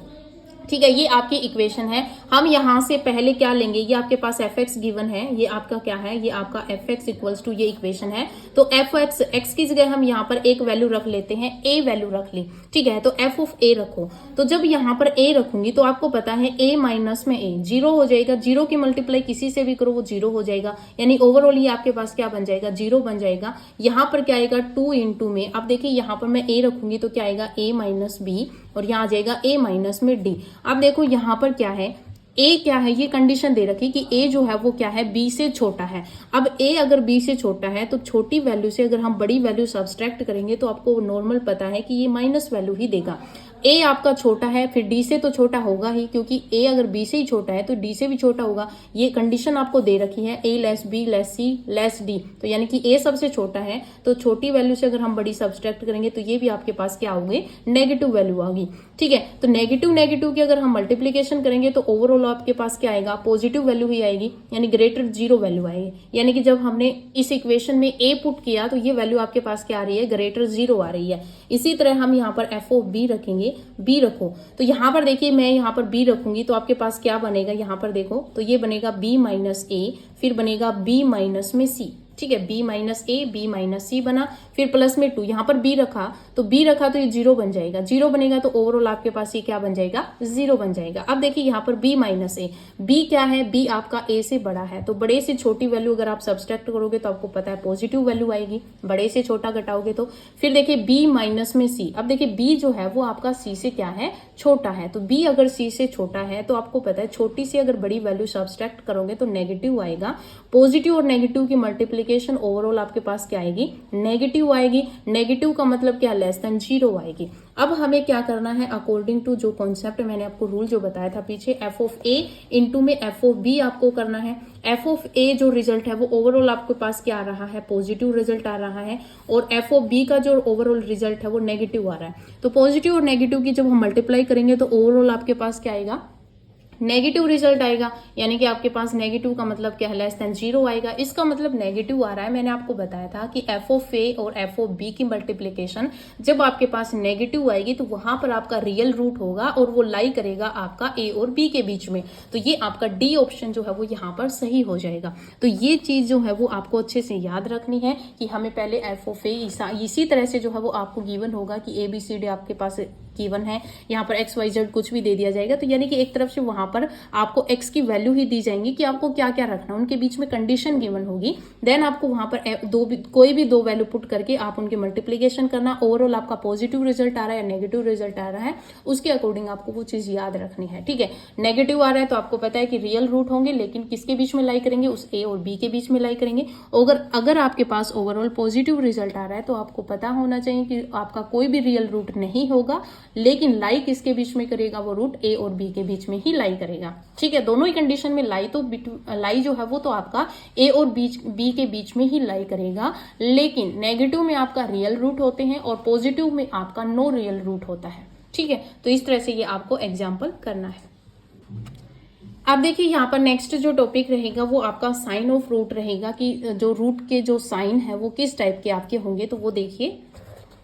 ठीक है, ये आपकी इक्वेशन है। हम यहां से पहले क्या लेंगे? ये आपके पास एफ एक्स गिवन है, ये आपका क्या है? ये आपका एफ एक्स इक्वल्स टू ये इक्वेशन है। तो एफ एक्स, एक्स की जगह हम यहाँ पर एक वैल्यू रख लेते हैं, ए वैल्यू रख ली। ठीक है, तो एफ ऑफ ए रखो। तो जब यहाँ पर ए रखूंगी तो आपको पता है ए माइनस में ए 0 हो जाएगा। 0 की मल्टीप्लाई किसी से भी करो वो 0 हो जाएगा, यानी ओवरऑल ये आपके पास क्या बन जाएगा? 0 बन जाएगा। यहाँ पर क्या आएगा? 2 इंटू में, अब देखिए यहाँ पर मैं ए रखूंगी तो क्या आएगा? ए माइनस बी, और यहाँ आ जाएगा ए माइनस में डी। अब देखो यहाँ पर क्या है? ए क्या है? ये कंडीशन दे रखी कि ए जो है वो क्या है? बी से छोटा है। अब ए अगर बी से छोटा है तो छोटी वैल्यू से अगर हम बड़ी वैल्यू सब्सट्रैक्ट करेंगे तो आपको नॉर्मल पता है कि ये माइनस वैल्यू ही देगा। ए आपका छोटा है, फिर डी से तो छोटा होगा ही, क्योंकि ए अगर बी से ही छोटा है तो डी से भी छोटा होगा। ये कंडीशन आपको दे रखी है, a less b less c less d, तो यानी कि ए सबसे छोटा है, तो छोटी वैल्यू से अगर हम बड़ी सब्सट्रैक्ट करेंगे तो ये भी आपके पास क्या होंगे? नेगेटिव वैल्यू आएगी। ठीक है, तो नेगेटिव की अगर हम मल्टीप्लीकेशन करेंगे तो ओवरऑल आपके पास क्या आएगा? पॉजिटिव वैल्यू ही आएगी, यानी ग्रेटर 0 वैल्यू आएगी। यानी कि जब हमने इस इक्वेशन में ए पुट किया तो ये वैल्यू आपके पास क्या आ रही है? ग्रेटर 0 आ रही है। इसी तरह हम यहाँ पर एफ ऑफ बी रखेंगे, बी रखो, तो यहाँ पर देखिए मैं यहाँ पर बी रखूंगी तो आपके पास क्या बनेगा? यहाँ पर देखो तो ये बनेगा बी माइनस ए, फिर बनेगा बी माइनस में सी। ठीक है, b minus a b minus c बना, फिर प्लस में 2, यहाँ पर बी रखा तो ये 0 बन जाएगा। 0 बनेगा तो ओवरऑल आपके पास ये क्या बन जाएगा? 0 बन जाएगा। अब देखिए यहाँ पर बी माइनस ए, बी क्या है? बी आपका ए से बड़ा है, तो बड़े से छोटी वैल्यू अगर आप सब्सट्रैक्ट करोगे तो आपको पता है पॉजिटिव वैल्यू आएगी, बड़े से छोटा घटाओगे तो। फिर देखिए बी माइनस में सी, अब देखिए बी जो है वो आपका सी से क्या है? छोटा है, तो बी अगर सी से छोटा है तो आपको पता है छोटी से अगर बड़ी वैल्यू सब्सट्रैक्ट करोगे तो नेगेटिव आएगा। पॉजिटिव और नेगेटिव की मल्टीप्लीकेशन ओवरऑल आपके पास क्या आएगी? नेगेटिव आएगी। नेगेटिव का मतलब क्या? लेस देन 0 आएगी। अब हमें क्या करना है? अकॉर्डिंग टू जो कॉन्सेप्ट मैंने आपको रूल जो बताया था पीछे, एफ ऑफ ए इंटू में एफ ऑफ बी आपको करना है। एफ ऑफ ए जो रिजल्ट है वो ओवरऑल आपके पास क्या आ रहा है? पॉजिटिव रिजल्ट आ रहा है, और एफ ऑफ बी का जो ओवरऑल रिजल्ट है वो नेगेटिव आ रहा है। तो पॉजिटिव और नेगेटिव की जब हम मल्टीप्लाई करेंगे तो ओवरऑल आपके पास क्या आएगा? नेगेटिव रिजल्ट आएगा, यानी कि आपके पास नेगेटिव का मतलब क्या है, लेस देन 0 आएगा। इसका मतलब नेगेटिव आ रहा है। मैंने आपको बताया था कि एफ ऑफ ए और एफ ऑफ बी की मल्टीप्लीकेशन जब आपके पास नेगेटिव आएगी तो वहां पर आपका रियल रूट होगा और वो लाई करेगा आपका ए और बी के बीच में। तो ये आपका डी ऑप्शन जो है वो यहाँ पर सही हो जाएगा। तो ये चीज जो है वो आपको अच्छे से याद रखनी है कि हमें पहले एफ ऑफ ए इसी तरह से जो है वो आपको गिवन होगा कि ए बी सी डी आपके पास गिवन है, यहाँ पर एक्स वाई जेड कुछ भी दे दिया जाएगा। तो यानी कि एक तरफ से वहां पर आपको एक्स की वैल्यू ही दी जाएंगी कि आपको क्या क्या रखना है, उनके बीच में कंडीशन गिवन होगी। देन आपको वहां पर कोई भी दो वैल्यू पुट करके आप उनकी मल्टीप्लीकेशन करना। ओवरऑल आपका पॉजिटिव रिजल्ट आ रहा है या नेगेटिव रिजल्ट आ रहा है, उसके अकॉर्डिंग आपको वो चीज याद रखनी है। ठीक है, नेगेटिव आ रहा है तो आपको पता है कि रियल रूट होंगे, लेकिन किसके बीच में लाई करेंगे, उस ए और बी के बीच में लाई करेंगे। अगर आपके पास ओवरऑल पॉजिटिव रिजल्ट आ रहा है तो आपको पता होना चाहिए कि आपका कोई भी रियल रूट नहीं होगा, लेकिन लाई किसके बीच में करेगा, वो रूट ए और बी के बीच में ही लाई करेगा। ठीक है, दोनों ही कंडीशन में लाई जो है वो तो आपका ए और बी के बीच में ही लाई करेगा, लेकिन नेगेटिव में आपका रियल रूट होते हैं और पॉजिटिव में आपका नो रियल रूट होता है। ठीक है, तो इस तरह से ये आपको एग्जाम्पल करना है। अब देखिए यहाँ पर नेक्स्ट जो टॉपिक रहेगा वो आपका साइन ऑफ रूट रहेगा, कि जो रूट के जो साइन है वो किस टाइप के आपके होंगे। तो वो देखिए,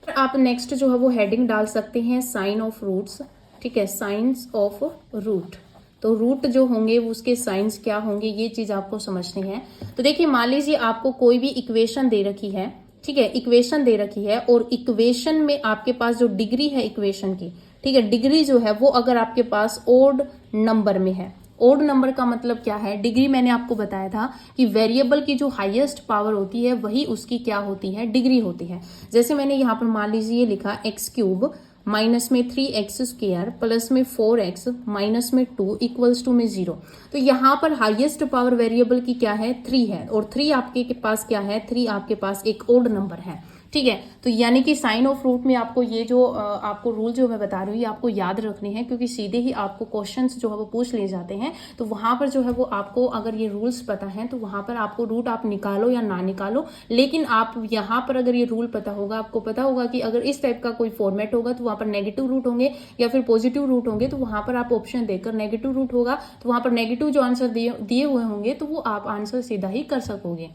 आप नेक्स्ट जो है वो हेडिंग डाल सकते हैं साइन ऑफ रूट्स। ठीक है, साइंस ऑफ रूट। तो रूट जो होंगे वो उसके साइंस क्या होंगे, ये चीज आपको समझनी है। तो देखिए, मान लीजिए आपको कोई भी इक्वेशन दे रखी है। ठीक है, इक्वेशन दे रखी है और इक्वेशन में आपके पास जो डिग्री है इक्वेशन की, ठीक है, डिग्री जो है वो अगर आपके पास ओड नंबर में है। ओड नंबर का मतलब क्या है, डिग्री मैंने आपको बताया था कि वेरिएबल की जो हाईएस्ट पावर होती है वही उसकी क्या होती है, डिग्री होती है। जैसे मैंने यहाँ पर मान लीजिए लिखा एक्स क्यूब माइनस में 3x स्क्वायर प्लस में 4x माइनस में 2 इक्वल्स टू में 0। तो यहाँ पर हाईएस्ट पावर वेरिएबल की क्या है, 3 है, और 3 आपके के पास क्या है, 3 आपके पास एक ओड नंबर है। ठीक है, तो यानी कि साइन ऑफ रूट में आपको ये जो आपको रूल जो मैं बता रही हूँ ये आपको याद रखने हैं, क्योंकि सीधे ही आपको क्वेश्चंस जो है वो पूछ लिए जाते हैं। तो वहां पर जो है वो आपको अगर ये रूल्स पता है तो वहां पर आपको रूट आप निकालो या ना निकालो, लेकिन आप यहाँ पर अगर ये रूल पता होगा, आपको पता होगा कि अगर इस टाइप का कोई फॉर्मेट होगा तो वहां पर नेगेटिव रूट होंगे या फिर पॉजिटिव रूट होंगे। तो वहां पर आप ऑप्शन देकर नेगेटिव रूट होगा तो वहां पर नेगेटिव जो आंसर दिए हुए होंगे तो वो आप आंसर सीधा ही कर सकोगे।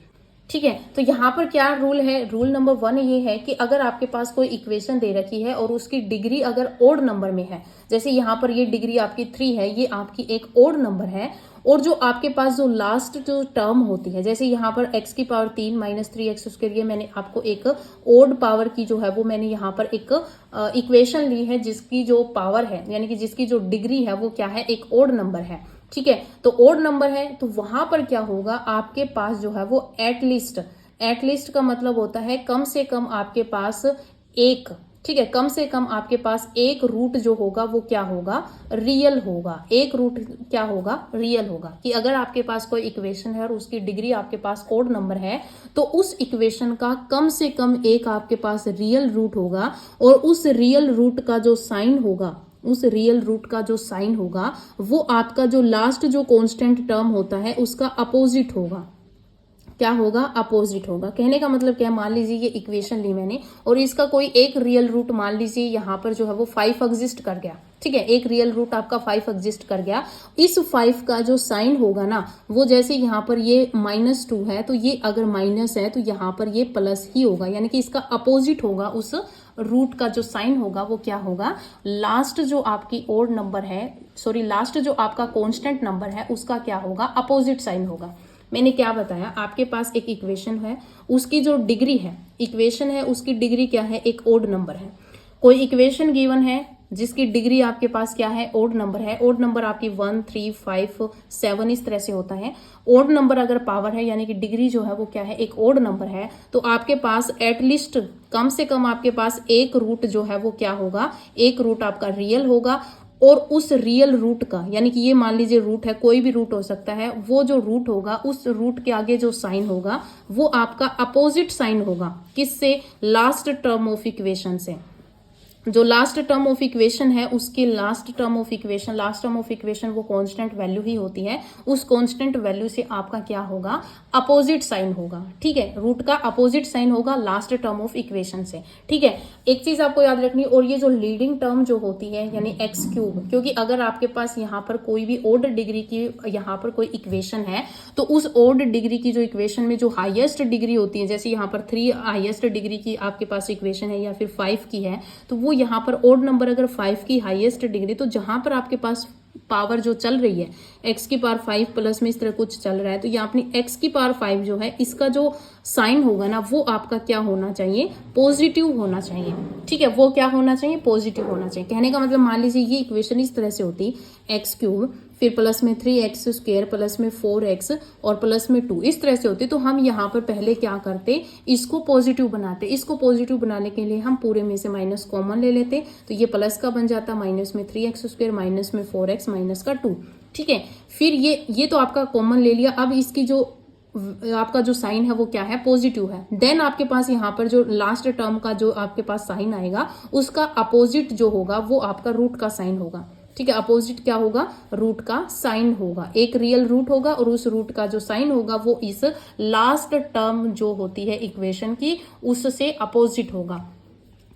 ठीक है, तो यहाँ पर क्या रूल है, रूल नंबर 1 ये है कि अगर आपके पास कोई इक्वेशन दे रखी है और उसकी डिग्री अगर ओड नंबर में है, जैसे यहाँ पर ये डिग्री आपकी 3 है, ये आपकी एक ओड नंबर है, और जो आपके पास जो लास्ट जो टर्म होती है, जैसे यहाँ पर x की पावर 3 माइनस 3x, उसके लिए मैंने आपको एक ओड पावर की जो है वो मैंने यहाँ पर एक इक्वेशन ली है जिसकी जो पावर है यानी कि जिसकी जो डिग्री है वो क्या है, एक ओड नंबर है। ठीक है, तो ओड नंबर है तो वहां पर क्या होगा, आपके पास जो है वो एटलीस्ट का मतलब होता है कम से कम आपके पास एक, ठीक है, कम से कम आपके पास एक रूट जो होगा वो क्या होगा, रियल होगा। एक रूट क्या होगा, रियल होगा। कि अगर आपके पास कोई इक्वेशन है और उसकी डिग्री आपके पास ओड नंबर है तो उस इक्वेशन का कम से कम एक आपके पास रियल रूट होगा, और उस रियल रूट का जो साइन होगा, उस रियल रूट का जो साइन होगा वो आपका जो लास्ट जो कांस्टेंट टर्म होता है उसका अपोजिट होगा। क्या होगा, अपोजिट होगा। कहने का मतलब क्या है, मान लीजिए ये इक्वेशन ली मैंने और इसका कोई एक रियल रूट मान लीजिए यहाँ पर जो है वो 5 एग्जिस्ट कर गया। ठीक है, एक रियल रूट आपका 5 एग्जिस्ट कर गया। इस 5 का जो साइन होगा ना वो जैसे यहाँ पर ये -2 है तो ये अगर माइनस है तो यहाँ पर ये प्लस ही होगा, यानी कि इसका अपोजिट होगा। उस रूट का जो साइन होगा वो क्या होगा, लास्ट जो आपकी ओड नंबर है, लास्ट जो आपका कांस्टेंट नंबर है उसका क्या होगा, अपोजिट साइन होगा। मैंने क्या बताया, आपके पास एक इक्वेशन है, उसकी जो डिग्री है, इक्वेशन है उसकी डिग्री क्या है, एक ओड नंबर है। कोई इक्वेशन गिवन है जिसकी डिग्री आपके पास क्या है, ओड नंबर है। ओड नंबर आपकी 1, 3, 5, 7 इस तरह से होता है। ओड नंबर अगर पावर है यानी कि डिग्री जो है वो क्या है, एक ओड नंबर है, तो आपके पास एटलीस्ट कम से कम आपके पास एक रूट जो है वो क्या होगा, एक रूट आपका रियल होगा। और उस रियल रूट का, यानी कि ये मान लीजिए रूट है, कोई भी रूट हो सकता है, वो जो रूट होगा उस रूट के आगे जो साइन होगा वो आपका अपोजिट साइन होगा। किससे, लास्ट टर्म ऑफ इक्वेशन से। जो लास्ट टर्म ऑफ इक्वेशन है उसकी लास्ट टर्म ऑफ इक्वेशन वो कांस्टेंट वैल्यू ही होती है। उस कांस्टेंट वैल्यू से आपका क्या होगा, अपोजिट साइन होगा। ठीक है, रूट का अपोजिट साइन होगा लास्ट टर्म ऑफ इक्वेशन से। ठीक है, एक चीज आपको याद रखनी, और ये जो लीडिंग टर्म जो होती है यानी एक्स क्यूब, क्योंकि अगर आपके पास यहाँ पर कोई भी ओड डिग्री की यहाँ पर कोई इक्वेशन है तो उस ओड डिग्री की जो इक्वेशन में जो हाईएस्ट डिग्री होती है, जैसे यहाँ पर 3 हाईएस्ट डिग्री की आपके पास इक्वेशन है या फिर 5 की है, तो वो यहाँ पर ओड नंबर अगर 5 की हाईएस्ट डिग्री, तो जहां पर आपके पास पावर जो चल रही है x की पावर 5 प्लस में इस तरह कुछ चल रहा है, तो ये अपनी x की पावर 5 जो है इसका जो साइन होगा ना वो आपका क्या होना चाहिए, पॉजिटिव होना चाहिए। ठीक है, वो क्या होना चाहिए, पॉजिटिव होना चाहिए। कहने का मतलब मान लीजिए ये इक्वेशन इस तरह से होती, एक्स क्यूब फिर प्लस में 3x स्क्वायर प्लस में 4x और प्लस में 2, इस तरह से होती, तो हम यहाँ पर पहले क्या करते, इसको पॉजिटिव बनाते। इसको पॉजिटिव बनाने के लिए हम पूरे में से माइनस कॉमन ले लेते, तो ये प्लस का बन जाता, माइनस में 3x स्क्वायर माइनस में 4x माइनस का 2। ठीक है, फिर ये तो आपका कॉमन ले लिया। अब इसकी जो आपका जो साइन है वो क्या है, पॉजिटिव है। देन आपके पास यहाँ पर जो लास्ट टर्म का जो आपके पास साइन आएगा उसका अपोजिट जो होगा वो आपका रूट का साइन होगा। ठीक है, अपोजिट क्या होगा, रूट का साइन होगा। एक रियल रूट होगा और उस रूट का जो साइन होगा वो इस लास्ट टर्म जो होती है इक्वेशन की उससे अपोजिट होगा।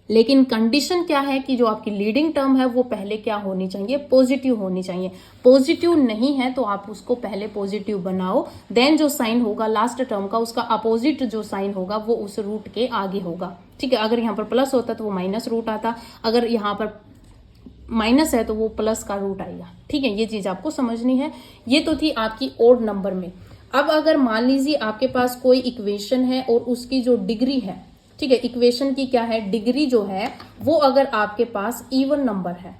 लेकिन कंडीशन क्या है कि जो आपकी लीडिंग टर्म है वो पहले क्या होनी चाहिए, पॉजिटिव होनी चाहिए। पॉजिटिव नहीं है तो आप उसको पहले पॉजिटिव बनाओ, देन जो साइन होगा लास्ट टर्म का उसका अपोजिट जो साइन होगा वो उस रूट के आगे होगा। ठीक है, अगर यहाँ पर प्लस होता तो वो माइनस रूट आता, अगर यहाँ पर माइनस है तो वो प्लस का रूट आएगा। ठीक है, ये चीज आपको समझनी है। ये तो थी आपकी ओड नंबर में। अब अगर मान लीजिए आपके पास कोई इक्वेशन है और उसकी जो डिग्री है, ठीक है, इक्वेशन की क्या है, डिग्री जो है वो अगर आपके पास इवन नंबर है।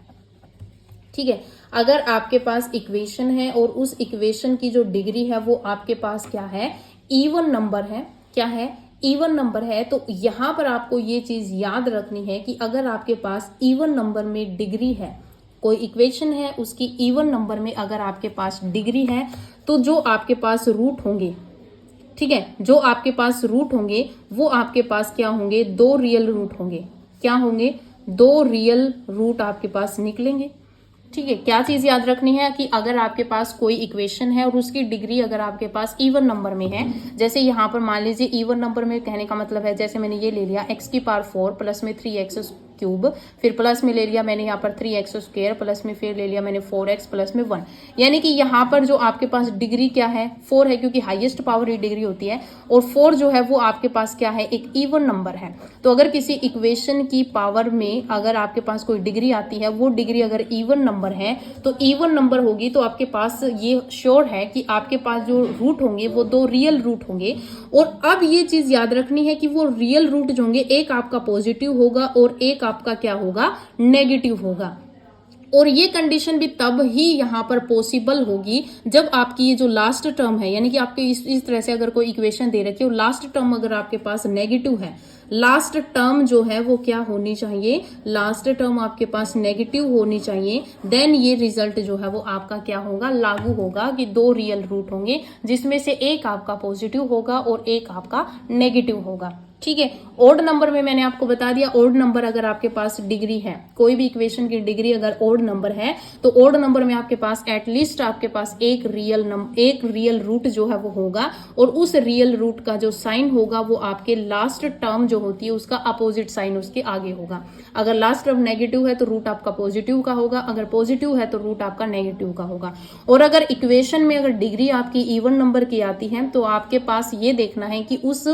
ठीक है, अगर आपके पास इक्वेशन है और उस इक्वेशन की जो डिग्री है वो आपके पास क्या है, इवन नंबर है। क्या है, इवन नंबर है। तो यहां पर आपको ये चीज याद रखनी है कि अगर आपके पास इवन नंबर में डिग्री है, कोई इक्वेशन है उसकी इवन नंबर में अगर आपके पास डिग्री है, तो जो आपके पास रूट होंगे, ठीक है, जो आपके पास रूट होंगे वो आपके पास क्या होंगे, 2 रियल रूट होंगे। क्या होंगे, 2 रियल रूट आपके पास निकलेंगे। ठीक है, क्या चीज याद रखनी है कि अगर आपके पास कोई इक्वेशन है और उसकी डिग्री अगर आपके पास इवन नंबर में है, जैसे यहाँ पर मान लीजिए इवन नंबर में कहने का मतलब है, जैसे मैंने ये ले लिया x की पावर 4 प्लस में 3x क्यूब, फिर प्लस में ले लिया मैंने यहाँ पर 3x स्क्वायर प्लस में फिर ले लिया मैंने 4x प्लस में 1, यानी कि यहाँ पर जो आपके पास डिग्री क्या है, 4 है, क्योंकि हाईएस्ट पावर ही डिग्री होती है, और 4 जो है वो आपके पास क्या है, एक इवन नंबर है। तो अगर किसी इक्वेशन की पावर में अगर आपके पास कोई डिग्री आती है, वो डिग्री अगर इवन नंबर है तो इवन नंबर होगी, तो आपके पास ये श्योर है कि आपके पास जो रूट होंगे वो 2 रियल रूट होंगे। और अब ये चीज याद रखनी है कि वो रियल रूट जो होंगे, एक आपका पॉजिटिव होगा और एक आपका क्या होगा, नेगेटिव होगा। और ये कंडीशन भी तब ही यहाँ पर पॉसिबल होगी जब आपकी ये जो लास्ट टर्म है, यानी कि आपके इस तरह से अगर कोई इक्वेशन दे रखी है और लास्ट टर्म अगर आपके पास नेगेटिव है, लास्ट टर्म जो है वो क्या होनी चाहिए, लास्ट टर्म आपके पास नेगेटिव होनी चाहिए। देन ये रिजल्ट जो है वो आपका क्या होगा, लागू होगा कि 2 रियल रूट होंगे जिसमें से एक आपका पॉजिटिव होगा और एक आपका नेगेटिव होगा। ठीक है, ओड नंबर में मैंने आपको बता दिया, ओड नंबर अगर आपके पास डिग्री है, कोई भी इक्वेशन की डिग्री अगर ओड नंबर है, तो ओड नंबर में आपके पास एटलीस्ट आपके पास एक रियल रूट जो है वो होगा, और उस रियल रूट का जो साइन होगा वो आपके लास्ट टर्म जो होती है उसका अपोजिट साइन उसके आगे होगा। अगर लास्ट टर्म नेगेटिव है तो रूट आपका पॉजिटिव का होगा, अगर पॉजिटिव है तो रूट आपका नेगेटिव का होगा। और अगर इक्वेशन में अगर डिग्री आपकी इवन नंबर की आती है तो आपके पास ये देखना है कि उस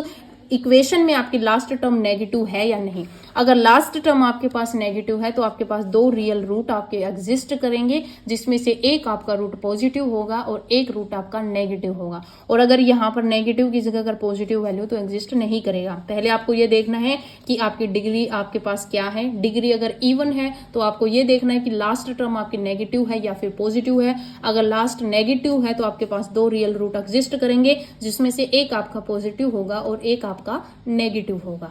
इक्वेशन में आपकी लास्ट टर्म नेगेटिव है या नहीं। अगर लास्ट टर्म आपके पास नेगेटिव है तो आपके पास 2 रियल रूट आपके एग्जिस्ट करेंगे, जिसमें से एक आपका रूट पॉजिटिव होगा और एक रूट आपका नेगेटिव होगा। और अगर यहाँ पर नेगेटिव की जगह अगर पॉजिटिव वैल्यू तो एग्जिस्ट नहीं करेगा। पहले आपको ये देखना है कि आपकी डिग्री आपके पास क्या है। डिग्री अगर इवन है तो आपको ये देखना है कि लास्ट टर्म आपकी नेगेटिव है या फिर पॉजिटिव है। अगर लास्ट नेगेटिव है तो आपके पास 2 रियल रूट एग्जिस्ट करेंगे, जिसमें से एक आपका पॉजिटिव होगा और एक आपका नेगेटिव होगा।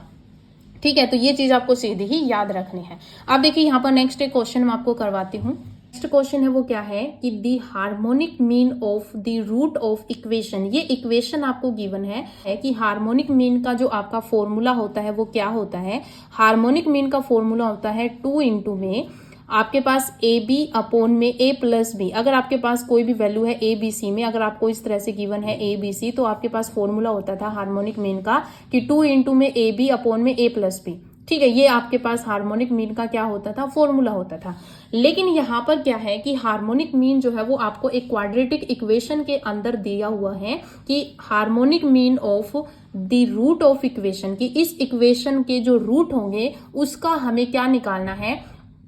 ठीक है, तो ये चीज आपको सीधी ही याद रखनी है। अब देखिए यहाँ पर नेक्स्ट एक क्वेश्चन मैं आपको करवाती हूँ। नेक्स्ट क्वेश्चन है वो क्या है कि the harmonic mean of the root of equation. ये इक्वेशन आपको गिवन है कि हार्मोनिक मीन का जो आपका फॉर्मूला होता है वो क्या होता है। हार्मोनिक मीन का फॉर्मूला होता है 2 इंटू में आपके पास ए बी अपॉन में ए प्लस बी। अगर आपके पास कोई भी वैल्यू है ए बी सी में, अगर आपको इस तरह से गिवन है ए बी सी, तो आपके पास फॉर्मूला होता था हार्मोनिक मीन का कि 2 इंटू में ए बी अपॉन में ए प्लस बी। ठीक है, ये आपके पास हार्मोनिक मीन का क्या होता था, फॉर्मूला होता था। लेकिन यहाँ पर क्या है कि हार्मोनिक मीन जो है वो आपको एक क्वाड्रेटिक इक्वेशन के अंदर दिया हुआ है कि harmonic mean of the root of equation, की इस इक्वेशन के जो रूट होंगे उसका हमें क्या निकालना है,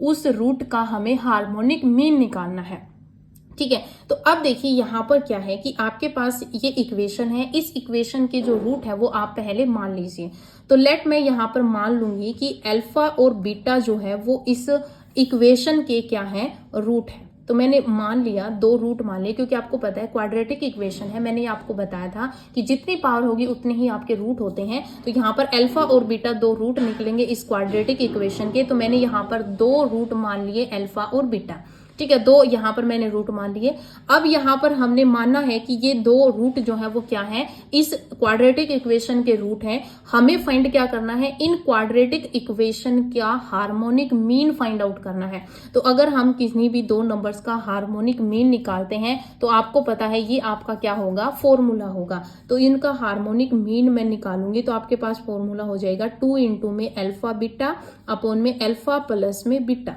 उस रूट का हमें हार्मोनिक मीन निकालना है। ठीक है, तो अब देखिए यहां पर क्या है कि आपके पास ये इक्वेशन है, इस इक्वेशन के जो रूट है वो आप पहले मान लीजिए। तो लेट मैं यहां पर मान लूंगी कि अल्फा और बीटा जो है वो इस इक्वेशन के क्या है, रूट है। तो मैंने मान लिया, 2 रूट मान लिए, क्योंकि आपको पता है क्वाड्रेटिक इक्वेशन है, मैंने आपको बताया था कि जितनी पावर होगी उतने ही आपके रूट होते हैं। तो यहाँ पर अल्फा और बीटा 2 रूट निकलेंगे इस क्वाड्रेटिक इक्वेशन के। तो मैंने यहाँ पर 2 रूट मान लिए अल्फा और बीटा। ठीक है, 2 यहाँ पर मैंने रूट मान लिए। अब यहाँ पर हमने मानना है कि ये 2 रूट जो है वो क्या है, इस क्वाड्रेटिक इक्वेशन के रूट है। हमें फाइंड क्या करना है, इन क्वाड्रेटिक इक्वेशन का हार्मोनिक मीन फाइंड आउट करना है। तो अगर हम किसी भी 2 नंबर्स का हार्मोनिक मीन निकालते हैं तो आपको पता है ये आपका क्या होगा, फॉर्मूला होगा। तो इनका हार्मोनिक मीन मैं निकालूंगी तो आपके पास फॉर्मूला हो जाएगा 2 इंटू में अल्फा बीटा अपॉन में अल्फा प्लस में बीटा।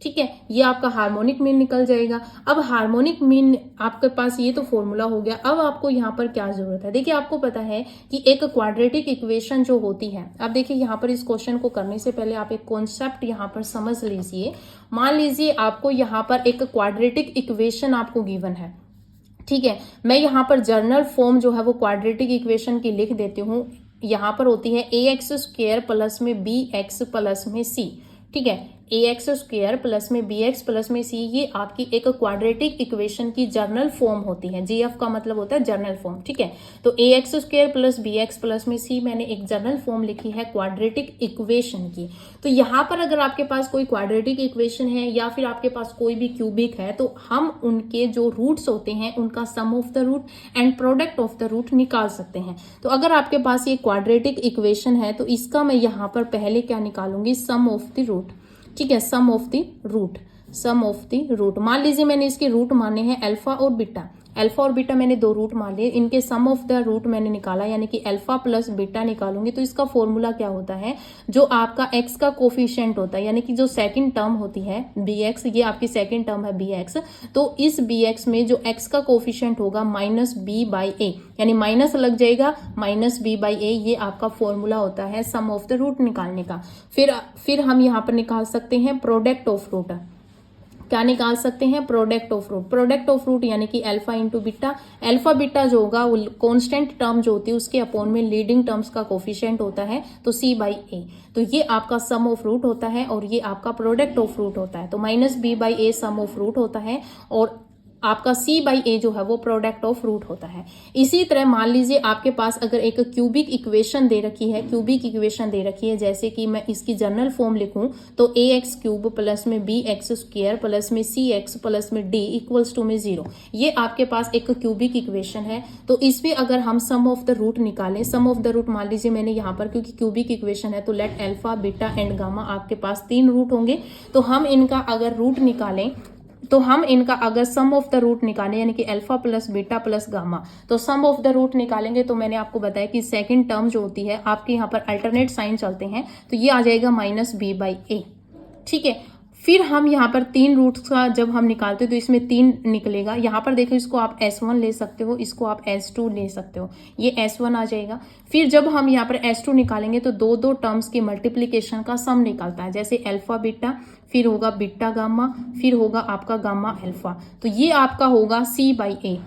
ठीक है, ये आपका हार्मोनिक मीन निकल जाएगा। अब हार्मोनिक मीन आपके पास ये तो फॉर्मूला हो गया। अब आपको यहाँ पर क्या जरूरत है, देखिए आपको पता है कि एक क्वाड्रेटिक इक्वेशन जो होती है, अब देखिए यहाँ पर इस क्वेश्चन को करने से पहले आप एक कॉन्सेप्ट यहाँ पर समझ लीजिए। मान लीजिए आपको यहाँ पर एक क्वाड्रेटिक इक्वेशन आपको गिवन है। ठीक है, मैं यहाँ पर जर्नल फॉर्म जो है वो क्वाड्रेटिक इक्वेशन की लिख देती हूँ। यहाँ पर होती है ए एक्स स्क्वेयर प्लस में बी एक्स प्लस में सी। ठीक है, ए एक्स स्क्वेयर प्लस में बी एक्स प्लस में सी, ये आपकी एक क्वाड्रेटिक इक्वेशन की जर्नल फॉर्म होती है। जी एफ का मतलब होता है जर्नल फॉर्म। ठीक है, तो a x square plus b x plus में सी मैंने एक जर्नल फॉर्म लिखी है क्वाड्रेटिक इक्वेशन की। तो यहाँ पर अगर आपके पास कोई क्वाड्रेटिक इक्वेशन है या फिर आपके पास कोई भी क्यूबिक है, तो हम उनके जो रूट्स होते हैं उनका sum of the root and product of the root निकाल सकते हैं। तो अगर आपके पास ये क्वाड्रेटिक इक्वेशन है तो इसका मैं यहाँ पर पहले क्या निकालूंगी, सम ऑफ द रूट। ठीक है, sum of the root, sum of the root. मान लीजिए मैंने इसके रूट माने हैं अल्फा और बीटा। अल्फा और बीटा मैंने 2 रूट मान लिए, इनके सम ऑफ द रूट मैंने निकाला, यानी कि अल्फा प्लस बीटा निकालूंगी। तो इसका फॉर्मूला क्या होता है, जो आपका एक्स का कोफिशिएंट होता है, यानी कि जो सेकंड टर्म होती है बी एक्स, ये आपकी सेकंड टर्म है बी एक्स। तो इस बी एक्स में जो एक्स का कोफिशिएंट होगा माइनस बी बाई ए, यानी माइनस लग जाएगा माइनस बी बाई ए, ये आपका फॉर्मूला होता है सम ऑफ द रूट निकालने का। फिर हम यहाँ पर निकाल सकते हैं प्रोडक्ट ऑफ रूट। क्या निकाल सकते हैं, product of root. Product of root यानी कि alpha into beta. Alpha beta जो होगा वो कांस्टेंट टर्म जो होती है उसके अपॉन में लीडिंग टर्म्स का कोफिशिएंट होता है, तो सी बाई ए। तो ये आपका सम ऑफ रूट होता है और ये आपका प्रोडक्ट ऑफ रूट होता है। तो minus B by A sum of root होता है और आपका c बाई ए जो है वो प्रोडक्ट ऑफ रूट होता है। इसी तरह मान लीजिए आपके पास अगर एक क्यूबिक इक्वेशन दे रखी है, क्यूबिक इक्वेशन दे रखी है, जैसे कि मैं इसकी जनरल फॉर्म लिखूं तो ए एक्स क्यूब प्लस में बी एक्स स्क्वेयर प्लस में सी एक्स प्लस में डी इक्वल्स टू में 0, ये आपके पास एक क्यूबिक इक्वेशन है। तो इसमें अगर हम सम ऑफ द रूट निकालें, सम ऑफ द रूट मान लीजिए मैंने यहाँ पर, क्योंकि क्यूबिक इक्वेशन है तो let alpha beta and gamma, आपके पास 3 रूट होंगे। तो हम इनका अगर रूट निकालें, तो हम इनका अगर सम ऑफ द रूट निकालें, यानी कि alpha plus beta plus gamma, तो सम ऑफ द रूट निकालेंगे तो मैंने आपको बताया कि सेकंड टर्म जो होती है आपके यहाँ पर अल्टरनेट साइन चलते हैं, तो ये आ जाएगा माइनस बी बाई ए। ठीक है, फिर हम यहाँ पर 3 रूट्स का जब हम निकालते हैं तो इसमें 3 निकलेगा। यहाँ पर देखो, इसको आप S1 ले सकते हो, इसको आप S2 ले सकते हो, ये S1 आ जाएगा। फिर जब हम यहाँ पर S2 निकालेंगे तो 2 टर्म्स की मल्टीप्लीकेशन का सम निकलता है, जैसे अल्फा बीटा, फिर होगा बीटा गामा, फिर होगा आपका गामा अल्फा। तो ये आपका होगा C बाई ए।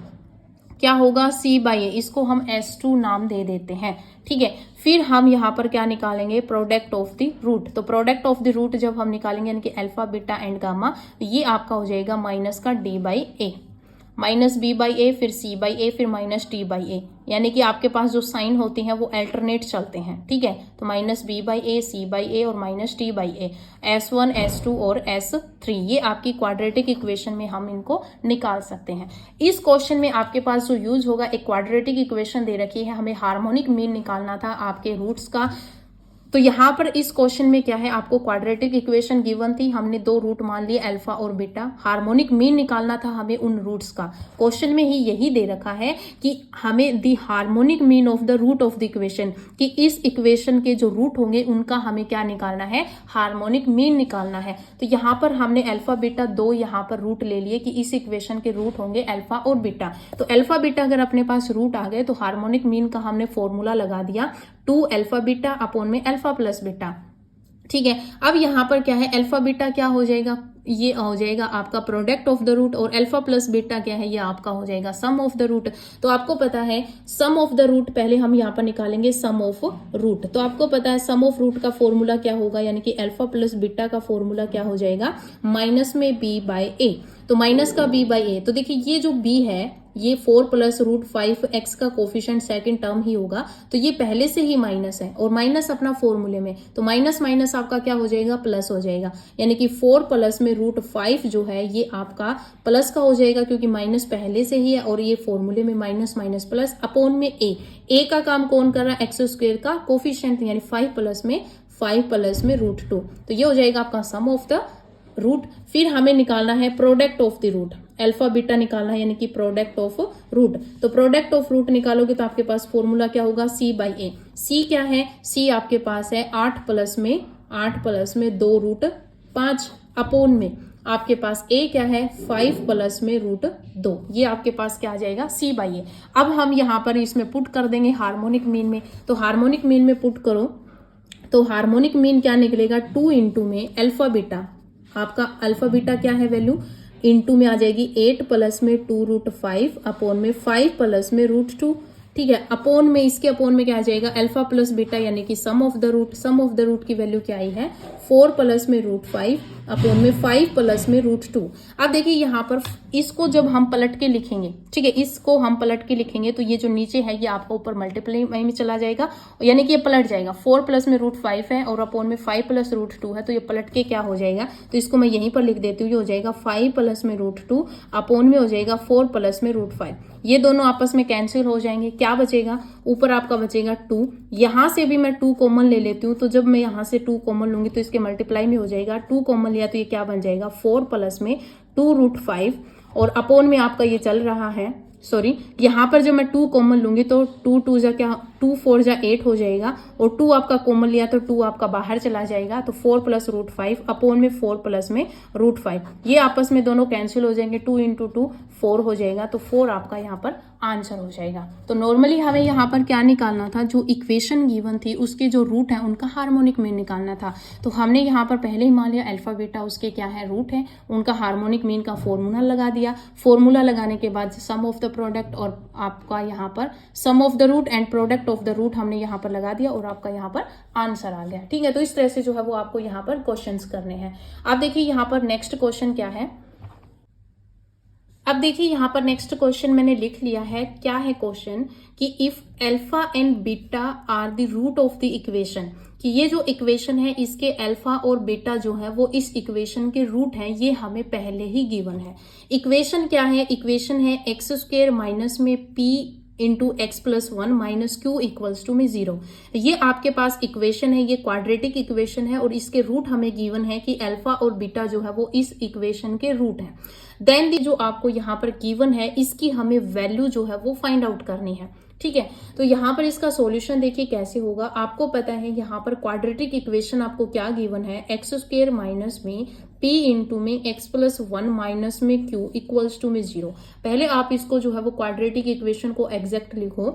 क्या होगा, C बाई ए, इसको हम S2 नाम दे देते हैं। ठीक है, फिर हम यहाँ पर क्या निकालेंगे, प्रोडक्ट ऑफ द रूट। तो प्रोडक्ट ऑफ द रूट जब हम निकालेंगे यानी कि अल्फा बीटा एंड गामा, ये आपका हो जाएगा माइनस का D by a. Minus B by a, फिर सी बाई ए, फिर माइनस डी बाई ए, यानी कि आपके पास जो साइन होते हैं वो अल्टरनेट चलते हैं, ठीक है। तो minus B by a, c by a और minus D by A, S1, S2 और S3, ये आपकी क्वाड्रेटिक इक्वेशन में हम इनको निकाल सकते हैं। इस क्वेश्चन में आपके पास जो यूज होगा, एक क्वाड्रेटिक इक्वेशन दे रखी है, हमें हार्मोनिक मीन निकालना था आपके रूट्स का। तो यहाँ पर इस क्वेश्चन में क्या है, आपको क्वाड्रेटिक इक्वेशन गिवन थी, हमने दो रूट मान लिए अल्फा और बीटा, हार्मोनिक मीन निकालना था हमें उन रूट्स का। क्वेश्चन में ही यही दे रखा है कि हमें the harmonic mean of the root of the equation, कि इस इक्वेशन के जो रूट होंगे उनका हमें क्या निकालना है, हार्मोनिक मीन निकालना है। तो यहाँ पर हमने अल्फा बीटा दो यहाँ पर रूट ले लिए कि इस इक्वेशन के रूट होंगे अल्फा और बीटा। तो अल्फा बीटा अगर अपने पास रूट आ गए तो हार्मोनिक मीन का हमने फॉर्मूला लगा दिया, 2 अल्फा बीटा अपॉन में अल्फा प्लस बीटा, ठीक है। अब यहाँ पर क्या है, अल्फा बीटा क्या हो जाएगा, ये हो जाएगा आपका प्रोडक्ट ऑफ द रूट, और अल्फा प्लस बीटा क्या है, ये आपका हो जाएगा सम ऑफ द रूट। तो आपको पता है सम ऑफ द रूट, पहले हम यहाँ पर निकालेंगे सम ऑफ रूट। तो आपको पता है सम ऑफ रूट का फॉर्मूला क्या होगा, यानी कि अल्फा प्लस बीटा का फॉर्मूला क्या हो जाएगा, माइनस में बी बाई ए। तो माइनस का बी बाई ए, तो देखिए ये जो बी है ये 4 प्लस रूट 5x का कोफिशिएंट सेकंड टर्म ही होगा, तो ये पहले से ही माइनस है, और माइनस अपना फॉर्मूले में, तो माइनस माइनस आपका क्या हो जाएगा, प्लस हो जाएगा, यानी कि 4 प्लस में रूट 5 जो है ये आपका प्लस का हो जाएगा, क्योंकि माइनस पहले से ही है, और ये फॉर्मूले में माइनस माइनस प्लस अपॉन में ए का काम कौन कर रहा है, एक्स स्क्वायर का कोफिशिएंट, यानी 5 प्लस में रूट 2। तो ये हो जाएगा आपका सम ऑफ द रूट। फिर हमें निकालना है product of the root, alpha beta निकालना है, यानी कि प्रोडक्ट ऑफ रूट। तो प्रोडक्ट ऑफ रूट निकालोगे तो आपके पास फॉर्मूला क्या होगा, सी बाई ए। सी क्या है, सी आपके पास है 8 प्लस में 2 रूट 5 अपॉन में आपके पास ए क्या है, 5 प्लस में रूट 2, ये आपके पास क्या आ जाएगा, सी बाई ए। अब हम यहाँ पर इसमें पुट कर देंगे हार्मोनिक मीन में। तो हार्मोनिक मीन में पुट करो तो हार्मोनिक मीन क्या निकलेगा, 2 इंटू में अल्फा बीटा, आपका अल्फा बीटा क्या है वैल्यू, इंटू में आ जाएगी 8 प्लस में 2 रूट 5 अपॉन में 5 प्लस में रूट 2, ठीक है। अपॉन में, इसके अपॉन में क्या आ जाएगा, अल्फा प्लस बीटा, यानी कि sum of the root. Sum of the root की वैल्यू क्या आई है, 4 प्लस में रूट 5 अपॉन में 5 प्लस में रूट 2। अब देखिए यहाँ पर इसको जब हम पलट के लिखेंगे, ठीक है, इसको हम पलट के लिखेंगे तो ये जो नीचे है ये आपका ऊपर मल्टीप्लाई में चला जाएगा, यानी कि ये पलट जाएगा। 4 प्लस में रूट 5 है और अपॉन में 5 प्लस रूट 2 है, तो ये पलट के क्या हो जाएगा, तो इसको मैं यहीं पर लिख देती हूँ, ये हो जाएगा 5 प्लस में रूट 2 अपॉन में हो जाएगा 4 प्लस में रूट 5। ये दोनों आपस में कैंसिल हो जाएंगे, क्या बचेगा, ऊपर आपका बचेगा 2। यहां से भी मैं 2 कॉमन ले लेती हूँ, तो जब मैं यहां से 2 कॉमन लूंगी तो इसके मल्टीप्लाई में हो जाएगा, 2 कॉमन लिया तो ये क्या बन जाएगा, 4 प्लस में 2 रूट 5, और अपॉन में आपका ये चल रहा है, सॉरी यहाँ पर जब मैं 2 कॉमन लूंगी तो 2 2 जा क्या, 2 4 जा 8 हो जाएगा, और 2 आपका कॉमन लिया तो 2 आपका बाहर चला जाएगा, तो 4 प्लस रूट 5 अपॉन में 4 प्लस में रूट 5, ये आपस में दोनों कैंसिल हो जाएंगे, 2 इंटू 2 4 हो जाएगा, तो 4 आपका यहाँ पर आंसर हो जाएगा। तो नॉर्मली हमें यहाँ पर क्या निकालना था, जो इक्वेशन गिवन थी उसके जो रूट है उनका हार्मोनिक मीन निकालना था। तो हमने यहाँ पर पहले ही मान लिया अल्फा बीटा उसके क्या है, रूट है, उनका हार्मोनिक मीन का फॉर्मूला लगा दिया। फॉर्मूला लगाने के बाद सम ऑफ द प्रोडक्ट और आपका यहाँ पर sum of the root and product of the root हमने यहाँ पर लगा दिया, और आपका यहाँ पर आंसर आ गया, ठीक है। तो इस तरह से जो है वो आपको यहाँ पर क्वेश्चंस करने हैं। अब देखिए यहाँ पर नेक्स्ट क्वेश्चन क्या है, अब देखिए यहाँ पर नेक्स्ट क्वेश्चन मैंने लिख लिया है। क्या है क्वेश्चन कि if alpha and beta are the root of the equation, कि ये जो इक्वेशन है इसके अल्फा और बीटा जो है वो इस इक्वेशन के रूट हैं, ये हमें पहले ही गिवन है। इक्वेशन क्या है, इक्वेशन है एक्स स्क्वायर माइनस में P into X plus 1 minus Q equals to में 0। ये आपके पास इक्वेशन है, ये क्वाड्रेटिक इक्वेशन है, और इसके रूट हमें गिवन है कि अल्फा और बीटा जो है वो इस इक्वेशन के रूट है। देन जो आपको यहाँ पर गिवन है इसकी हमें वैल्यू जो है वो फाइंड आउट करनी है, ठीक है। तो यहाँ पर इसका सॉल्यूशन देखिए कैसे होगा। आपको पता है यहाँ पर क्वाड्रेटिक इक्वेशन आपको क्या गिवन है, एक्स स्क्वायर माइनस में p इंटू में x प्लस 1 माइनस में q इक्वल्स टू में 0। पहले आप इसको जो है वो क्वाड्रेटिक इक्वेशन को एग्जैक्ट लिखो,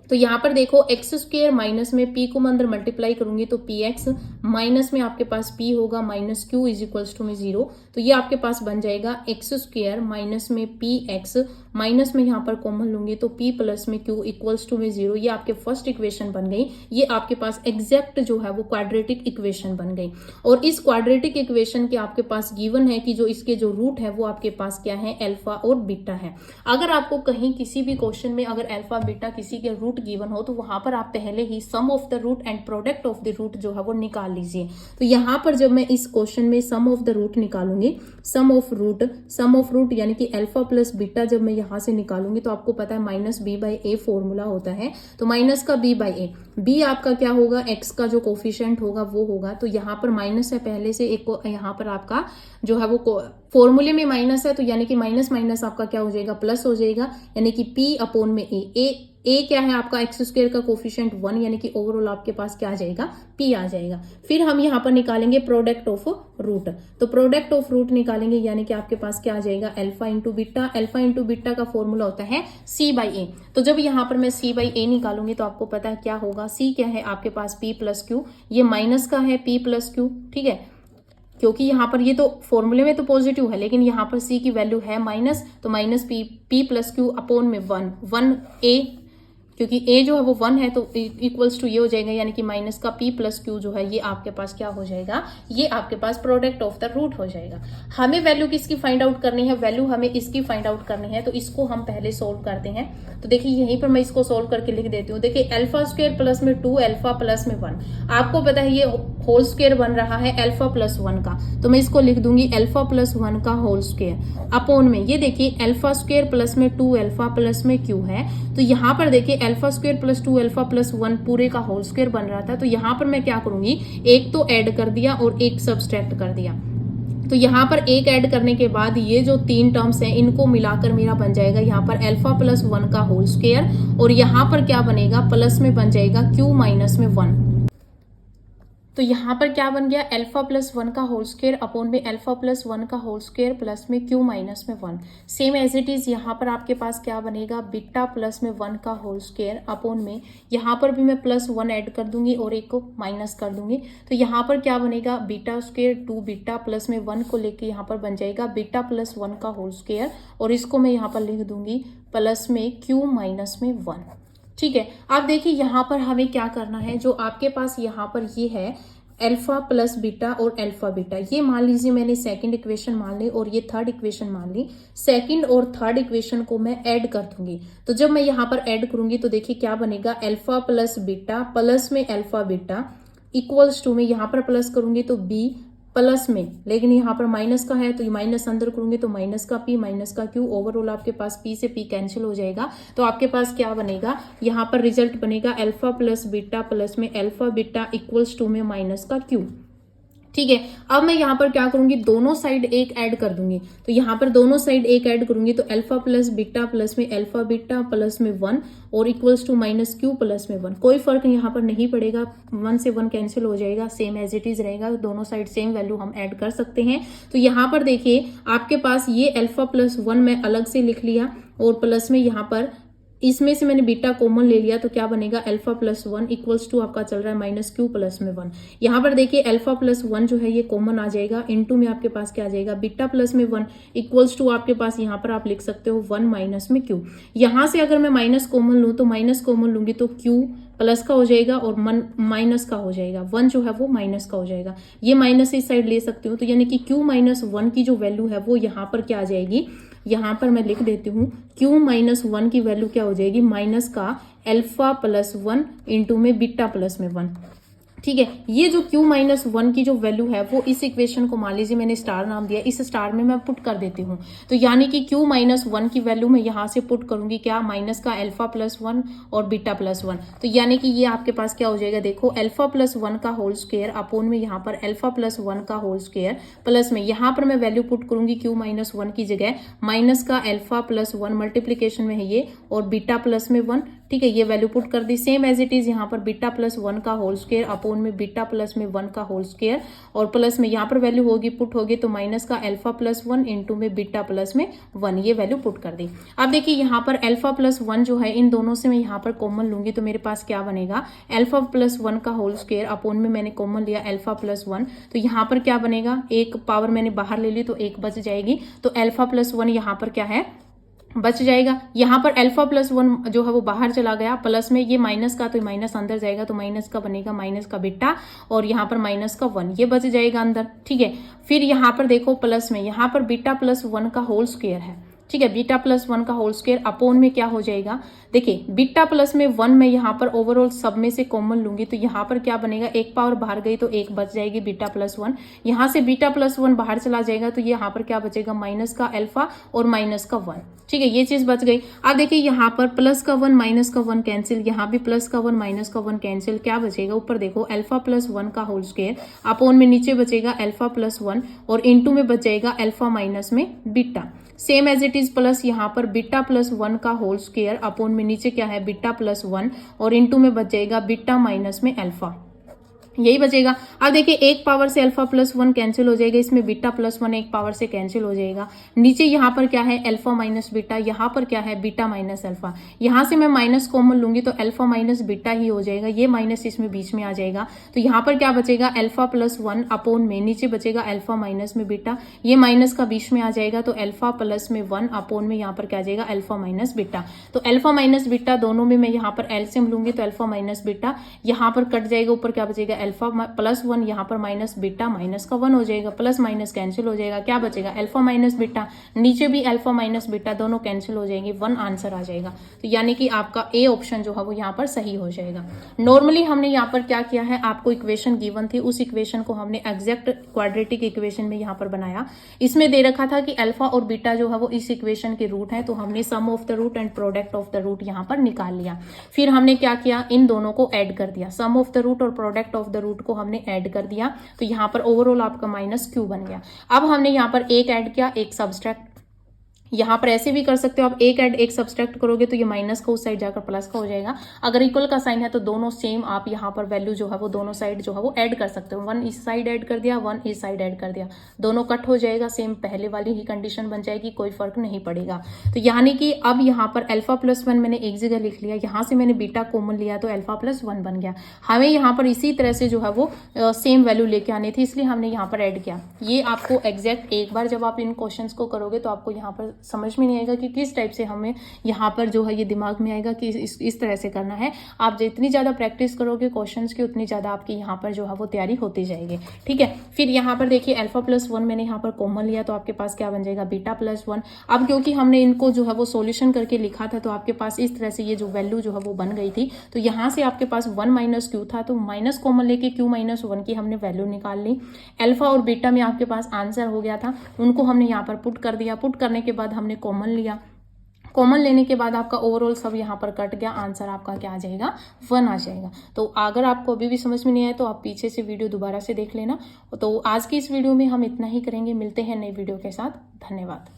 तो यहाँ पर देखो एक्स स्क्वायर माइनस में पी को मैं अंदर मल्टीप्लाई करूंगी तो पी एक्स माइनस में आपके पास पी होगा minus Q is equals to में 0। तो ये आपके पास बन जाएगा एक्स स्क्वायर माइनस में पी एक्स माइनस में यहाँ पर कॉमन लूंगी तो p प्लस में q इक्वल्स टू में 0। ये आपके फर्स्ट इक्वेशन बन गई। ये आपके पास एग्जैक्ट जो है वो क्वाड्रेटिक इक्वेशन बन गई। और इस क्वाड्रेटिक इक्वेशन के आपके पास गिवन है कि जो इसके जो रूट है वो आपके पास क्या है, अल्फा और बीटा है। अगर आपको कहीं किसी भी क्वेश्चन में अगर अल्फा बीटा किसी के रूट गिवन हो तो वहां पर आप पहले ही sum of the root and product of the root जो है वो निकाल लीजिए। तो यहाँ पर जब मैं इस क्वेश्चन में सम ऑफ द रूट निकालूंगी, सम ऑफ रूट यानी कि अल्फा प्लस बीटा जब मैं यहाँ से निकालूंगी तो आपको पता है minus B by A formula होता है। तो माइनस का बी बाई ए, बी आपका क्या होगा, एक्स का जो कोफिशिएंट होगा वो होगा। तो यहाँ पर माइनस है पहले से एक, यहाँ पर आपका जो है वो फॉर्मूले में माइनस है तो यानी कि माइनस माइनस आपका क्या हो जाएगा, प्लस हो जाएगा। यानी कि p अपॉन में ए क्या है आपका एक्स स्क्वायर का कोफिशिएंट 1 यानी कि ओवरऑल आपके पास क्या आ जाएगा, p आ जाएगा। फिर हम यहाँ पर निकालेंगे प्रोडक्ट ऑफ रूट। तो प्रोडक्ट ऑफ रूट निकालेंगे यानी कि आपके पास क्या आ जाएगा, alpha into beta. Alpha into beta का फॉर्मूला होता है c बाई ए। तो जब यहाँ पर मैं c बाई ए निकालूंगी तो आपको पता है क्या होगा, c क्या है आपके पास p प्लस क्यू, ये माइनस का है p प्लस क्यू, ठीक है, क्योंकि यहाँ पर ये तो फॉर्मूले में तो पॉजिटिव है लेकिन यहाँ पर c की वैल्यू है माइनस, तो minus p plus Q upon में 1 a, क्योंकि a जो है वो 1 है तो इक्वल्स टू ये हो जाएगा यानी कि माइनस का p प्लस क्यू जो है ये आपके पास क्या हो जाएगा, ये आपके पास प्रोडक्ट ऑफ द रूट हो जाएगा। हमें वैल्यू किसकी फाइंड आउट करनी है, वैल्यू हमें इसकी फाइंड आउट करनी है। तो इसको हम पहले सोल्व करते हैं। तो देखिए यहीं पर मैं इसको सोल्व करके लिख देती हूँ। देखिए अल्फा स्क्वायर प्लस में 2 अल्फा प्लस में 1, आपको पता है ये होल स्क्वायर बन रहा है अल्फा प्लस 1 का, तो मैं इसको लिख दूंगी अल्फा प्लस 1 का होल स्क्वायर अपॉन में, ये देखिए अल्फा स्क्वायर प्लस में 2 अल्फा प्लस में क्यू है। तो यहाँ पर देखिए alpha square plus 2 alpha plus 1 पूरे का होल स्क्वायर बन रहा था। तो यहाँ पर मैं क्या करूंगी, एक तो ऐड कर दिया और एक सब्सट्रैक्ट कर दिया। तो यहाँ पर एक ऐड करने के बाद ये जो 3 टर्म्स हैं इनको मिलाकर मेरा बन जाएगा यहाँ पर अल्फा प्लस 1 का होल स्क्वायर, और यहाँ पर क्या बनेगा, प्लस में बन जाएगा क्यू माइनस में 1। तो यहाँ पर क्या बन गया, अल्फा प्लस 1 का होल स्क्वायर अपॉन में अल्फा प्लस 1 का होल स्क्वायर प्लस में क्यू माइनस में 1। सेम एज इट इज यहाँ पर आपके पास क्या बनेगा, बीटा प्लस में 1 का होल स्क्वायर अपॉन में, यहाँ पर भी मैं प्लस 1 ऐड कर दूंगी और एक को माइनस कर दूंगी। तो यहाँ पर क्या बनेगा, बीटा स्क्वायर 2 बीटा प्लस में 1 को लेके यहाँ पर बन जाएगा बीटा प्लस 1 का होल स्क्वायर, और इसको मैं यहाँ पर लिख दूंगी प्लस में क्यू माइनस में 1। ठीक है, आप देखिए यहाँ पर हमें क्या करना है, जो आपके पास यहाँ पर ये है अल्फा प्लस बीटा और अल्फा बीटा, ये मान लीजिए मैंने सेकंड इक्वेशन मान ली और ये थर्ड इक्वेशन मान ली। सेकंड और थर्ड इक्वेशन को मैं ऐड कर दूंगी। तो जब मैं यहाँ पर ऐड करूंगी तो देखिए क्या बनेगा, अल्फा प्लस बीटा प्लस में अल्फा बीटा इक्वल्स टू में, यहाँ पर प्लस करूंगी तो बी प्लस में, लेकिन यहाँ पर माइनस का है तो ये माइनस अंदर करूंगे तो माइनस का p माइनस का q, ओवरऑल आपके पास p से p कैंसिल हो जाएगा। तो आपके पास क्या बनेगा, यहाँ पर रिजल्ट बनेगा अल्फा प्लस बीटा प्लस में अल्फा बीटा इक्वल्स टू में माइनस का q। ठीक है, अब मैं यहाँ पर क्या करूंगी, दोनों साइड एक ऐड कर दूंगी। तो यहाँ पर दोनों साइड एक ऐड करूंगी तो अल्फा प्लस बीटा प्लस में अल्फा बीटा प्लस में 1 और equals to minus Q plus में 1। कोई फर्क यहाँ पर नहीं पड़ेगा, 1 से 1 कैंसिल हो जाएगा, सेम एज इट इज रहेगा, दोनों साइड सेम वैल्यू हम ऐड कर सकते हैं। तो यहाँ पर देखिए आपके पास ये अल्फा प्लस 1 मैं अलग से लिख लिया और प्लस में यहाँ पर इसमें से मैंने बीटा कॉमन ले लिया तो क्या बनेगा, अल्फा प्लस 1 इक्वल्स टू आपका चल रहा है माइनस क्यू प्लस में 1। यहाँ पर देखिए अल्फा प्लस 1 जो है ये कॉमन आ जाएगा, इनटू में आपके पास क्या आ जाएगा, बीटा प्लस में 1 इक्वल्स टू आपके पास यहाँ पर आप लिख सकते हो 1 माइनस में क्यू। यहाँ से अगर मैं माइनस कॉमन लूँ तो माइनस कॉमन लूंगी तो क्यू प्लस का हो जाएगा और माइनस का हो जाएगा, 1 जो है वो माइनस का हो जाएगा। ये माइनस इस साइड ले सकते हो, तो यानी कि क्यू माइनस 1 की जो वैल्यू है वो यहाँ पर क्या आ जाएगी, यहाँ पर मैं लिख देती हूँ क्यू माइनस 1 की वैल्यू क्या हो जाएगी, माइनस का अल्फा प्लस 1 इंटू में बीटा प्लस में 1। ठीक है, ये जो q माइनस 1 की जो वैल्यू है वो इस इक्वेशन को मान लीजिए मैंने स्टार नाम दिया, इस स्टार में मैं पुट कर देती हूँ। तो यानी कि q माइनस 1 की वैल्यू मैं यहाँ से पुट करूंगी क्या, माइनस का अल्फा प्लस 1 और बीटा प्लस 1। तो यानी कि ये आपके पास क्या हो जाएगा, देखो अल्फा प्लस 1 का होल स्क्वायर अपोन में यहाँ पर अल्फा प्लस 1 का होल स्क्वायर प्लस में यहाँ पर मैं वैल्यू पुट करूंगी q माइनस 1 की जगह माइनस का अल्फा प्लस 1 मल्टीप्लीकेशन में है ये और बीटा प्लस में 1 ठीक है, ये वैल्यू पुट कर दी। सेम एज इट इज यहाँ पर बीटा प्लस 1 का होल स्क्वायर अपॉन में बीटा प्लस में 1 का होल स्क्वायर, और प्लस में यहाँ पर वैल्यू होगी पुट होगी तो माइनस का अल्फा प्लस 1 इंटू में बीटा प्लस में 1, ये वैल्यू पुट कर दी। अब देखिए यहाँ पर अल्फा प्लस 1 जो है इन दोनों से मैं यहाँ पर कॉमन लूंगी तो मेरे पास क्या बनेगा, अल्फा प्लस 1 का होल स्क्वायर अपॉन में मैंने कॉमन लिया अल्फा प्लस 1, तो यहाँ पर क्या बनेगा, एक पावर मैंने बाहर ले ली तो एक बच जाएगी, तो अल्फा प्लस 1 यहाँ पर क्या है, बच जाएगा। यहाँ पर अल्फा प्लस 1 जो है वो बाहर चला गया, प्लस में ये माइनस का तो माइनस अंदर जाएगा, तो माइनस का बनेगा माइनस का बीटा, और यहाँ पर माइनस का 1 ये बच जाएगा अंदर। ठीक है, फिर यहाँ पर देखो प्लस में यहाँ पर बीटा प्लस 1 का होल स्क्वायर है। ठीक है, बीटा प्लस 1 का होल स्क्वायर अपॉन में क्या हो जाएगा, देखिए बीटा प्लस में 1 में यहाँ पर ओवरऑल सब में से कॉमन लूंगी तो यहाँ पर क्या बनेगा, एक पावर बाहर गई तो एक बच जाएगी बीटा प्लस 1, यहाँ से बीटा प्लस 1 बाहर चला जाएगा तो यहाँ पर क्या बचेगा, माइनस का अल्फा और माइनस का 1। ठीक है, ये चीज बच गई। अब देखिए यहाँ पर प्लस का 1 माइनस का 1 कैंसिल, यहाँ भी प्लस का 1 माइनस का 1 कैंसिल, क्या बचेगा, ऊपर देखो अल्फा प्लस 1 का होल स्क्वायर अपॉन में नीचे बचेगा अल्फा प्लस 1 और इंटू में बच जाएगा अल्फा माइनस में beta. Same as it is plus यहाँ पर बीटा प्लस 1 का होल स्क्वायर अपॉन में नीचे क्या है, बीटा प्लस 1 और इंटू में बच जाएगा बीटा माइनस में अल्फा, यही बचेगा। अब देखिए एक पावर से अल्फा प्लस 1 कैंसिल हो जाएगा, इसमें बीटा प्लस 1 एक पावर से कैंसिल हो जाएगा। नीचे यहाँ पर क्या है, अल्फा माइनस बीटा, यहाँ पर क्या है, बीटा माइनस अल्फा। यहाँ से मैं माइनस कॉमन लूंगी तो अल्फा माइनस बीटा ही हो जाएगा, ये माइनस इसमें बीच में आ जाएगा, तो यहाँ पर क्या बचेगा, अल्फा प्लस 1 अपॉन में नीचे बचेगा अल्फा माइनस में बीटा, ये माइनस का बीच में आ जाएगा, तो अल्फा प्लस में 1 अपॉन में यहाँ पर क्या आ जाएगा, अल्फा माइनस बीटा। तो अल्फा माइनस बीटा दोनों में मैं यहाँ पर एलसीएम लूंगी तो अल्फा माइनस बीटा यहाँ पर कट जाएगा, ऊपर क्या बचेगा, अल्फा प्लस 1 यहाँ पर माइनस बीटा माइनस का 1 हो जाएगा, प्लस माइनस कैंसिल हो जाएगा, क्या बचेगा, अल्फा माइनस बीटा, नीचे भी अल्फा माइनस बीटा दोनों कैंसिल हो जाएंगे, 1 आंसर आ जाएगा। तो यानी कि आपका ए ऑप्शन जो है वो यहाँ पर सही हो जाएगा। नॉर्मली हमने यहाँ पर क्या किया है, आपको इक्वेशन गिवन थी, उस इक्वेशन को हमने एग्जैक्ट क्वाड्रेटिक इक्वेशन में यहाँ पर बनाया। इसमें दे रखा था कि अल्फा और बीटा जो है वो इस इक्वेशन के रूट है, तो हमने sum of the root and product of the root यहाँ पर निकाल लिया। फिर हमने क्या किया, इन दोनों को ऐड कर दिया, सम ऑफ द रूट और प्रोडक्ट ऑफ द रूट को हमने ऐड कर दिया, तो यहाँ पर ओवरऑल आपका माइनस क्यू बन गया। अब हमने यहाँ पर एक ऐड किया, एक सब्सट्रैक्ट, यहाँ पर ऐसे भी कर सकते हो आप, एक ऐड एक सब्सट्रैक्ट करोगे तो ये माइनस का उस साइड जाकर प्लस का हो जाएगा। अगर इक्वल का साइन है तो दोनों सेम आप यहाँ पर वैल्यू जो है वो दोनों साइड जो है वो ऐड कर सकते हो, 1 इस साइड ऐड कर दिया, 1 इस साइड ऐड कर दिया, दोनों कट हो जाएगा, सेम पहले वाली ही कंडीशन बन जाएगी, कोई फर्क नहीं पड़ेगा। तो यानी कि अब यहाँ पर अल्फा प्लस 1 मैंने एक जगह लिख लिया, यहाँ से मैंने बीटा कॉमन लिया तो अल्फा प्लस 1 बन गया। हमें यहाँ पर इसी तरह से जो है वो सेम वैल्यू लेके आनी थी, इसलिए हमने यहाँ पर ऐड किया। ये आपको एग्जैक्ट एक बार जब आप इन क्वेश्चंस को करोगे तो आपको यहाँ पर समझ में नहीं आएगा कि किस टाइप से हमें यहाँ पर जो है ये दिमाग में आएगा कि इस तरह से करना है। आप जितनी ज़्यादा प्रैक्टिस करोगे क्वेश्चंस की उतनी ज़्यादा आपकी यहाँ पर जो है वो तैयारी होती जाएगी। ठीक है, फिर यहाँ पर देखिए अल्फा प्लस 1 मैंने यहाँ पर कॉमन लिया तो आपके पास क्या बन जाएगा, बीटा प्लस 1। अब क्योंकि हमने इनको जो है वो सॉल्यूशन करके लिखा था तो आपके पास इस तरह से ये जो वैल्यू जो है वो बन गई थी। तो यहाँ से आपके पास 1 माइनस क्यू था, तो माइनस कॉमन लेके क्यू माइनस 1 की हमने वैल्यू निकाल ली। अल्फा और बीटा में आपके पास आंसर हो गया था, उनको हमने यहाँ पर पुट कर दिया। पुट करने के बाद हमने कॉमन लिया, कॉमन लेने के बाद आपका ओवरऑल सब यहाँ पर कट गया, आंसर आपका क्या आ जाएगा, 1 आ जाएगा। तो अगर आपको अभी भी समझ में नहीं आया तो आप पीछे से वीडियो दोबारा से देख लेना। तो आज की इस वीडियो में हम इतना ही करेंगे, मिलते हैं नई वीडियो के साथ, धन्यवाद।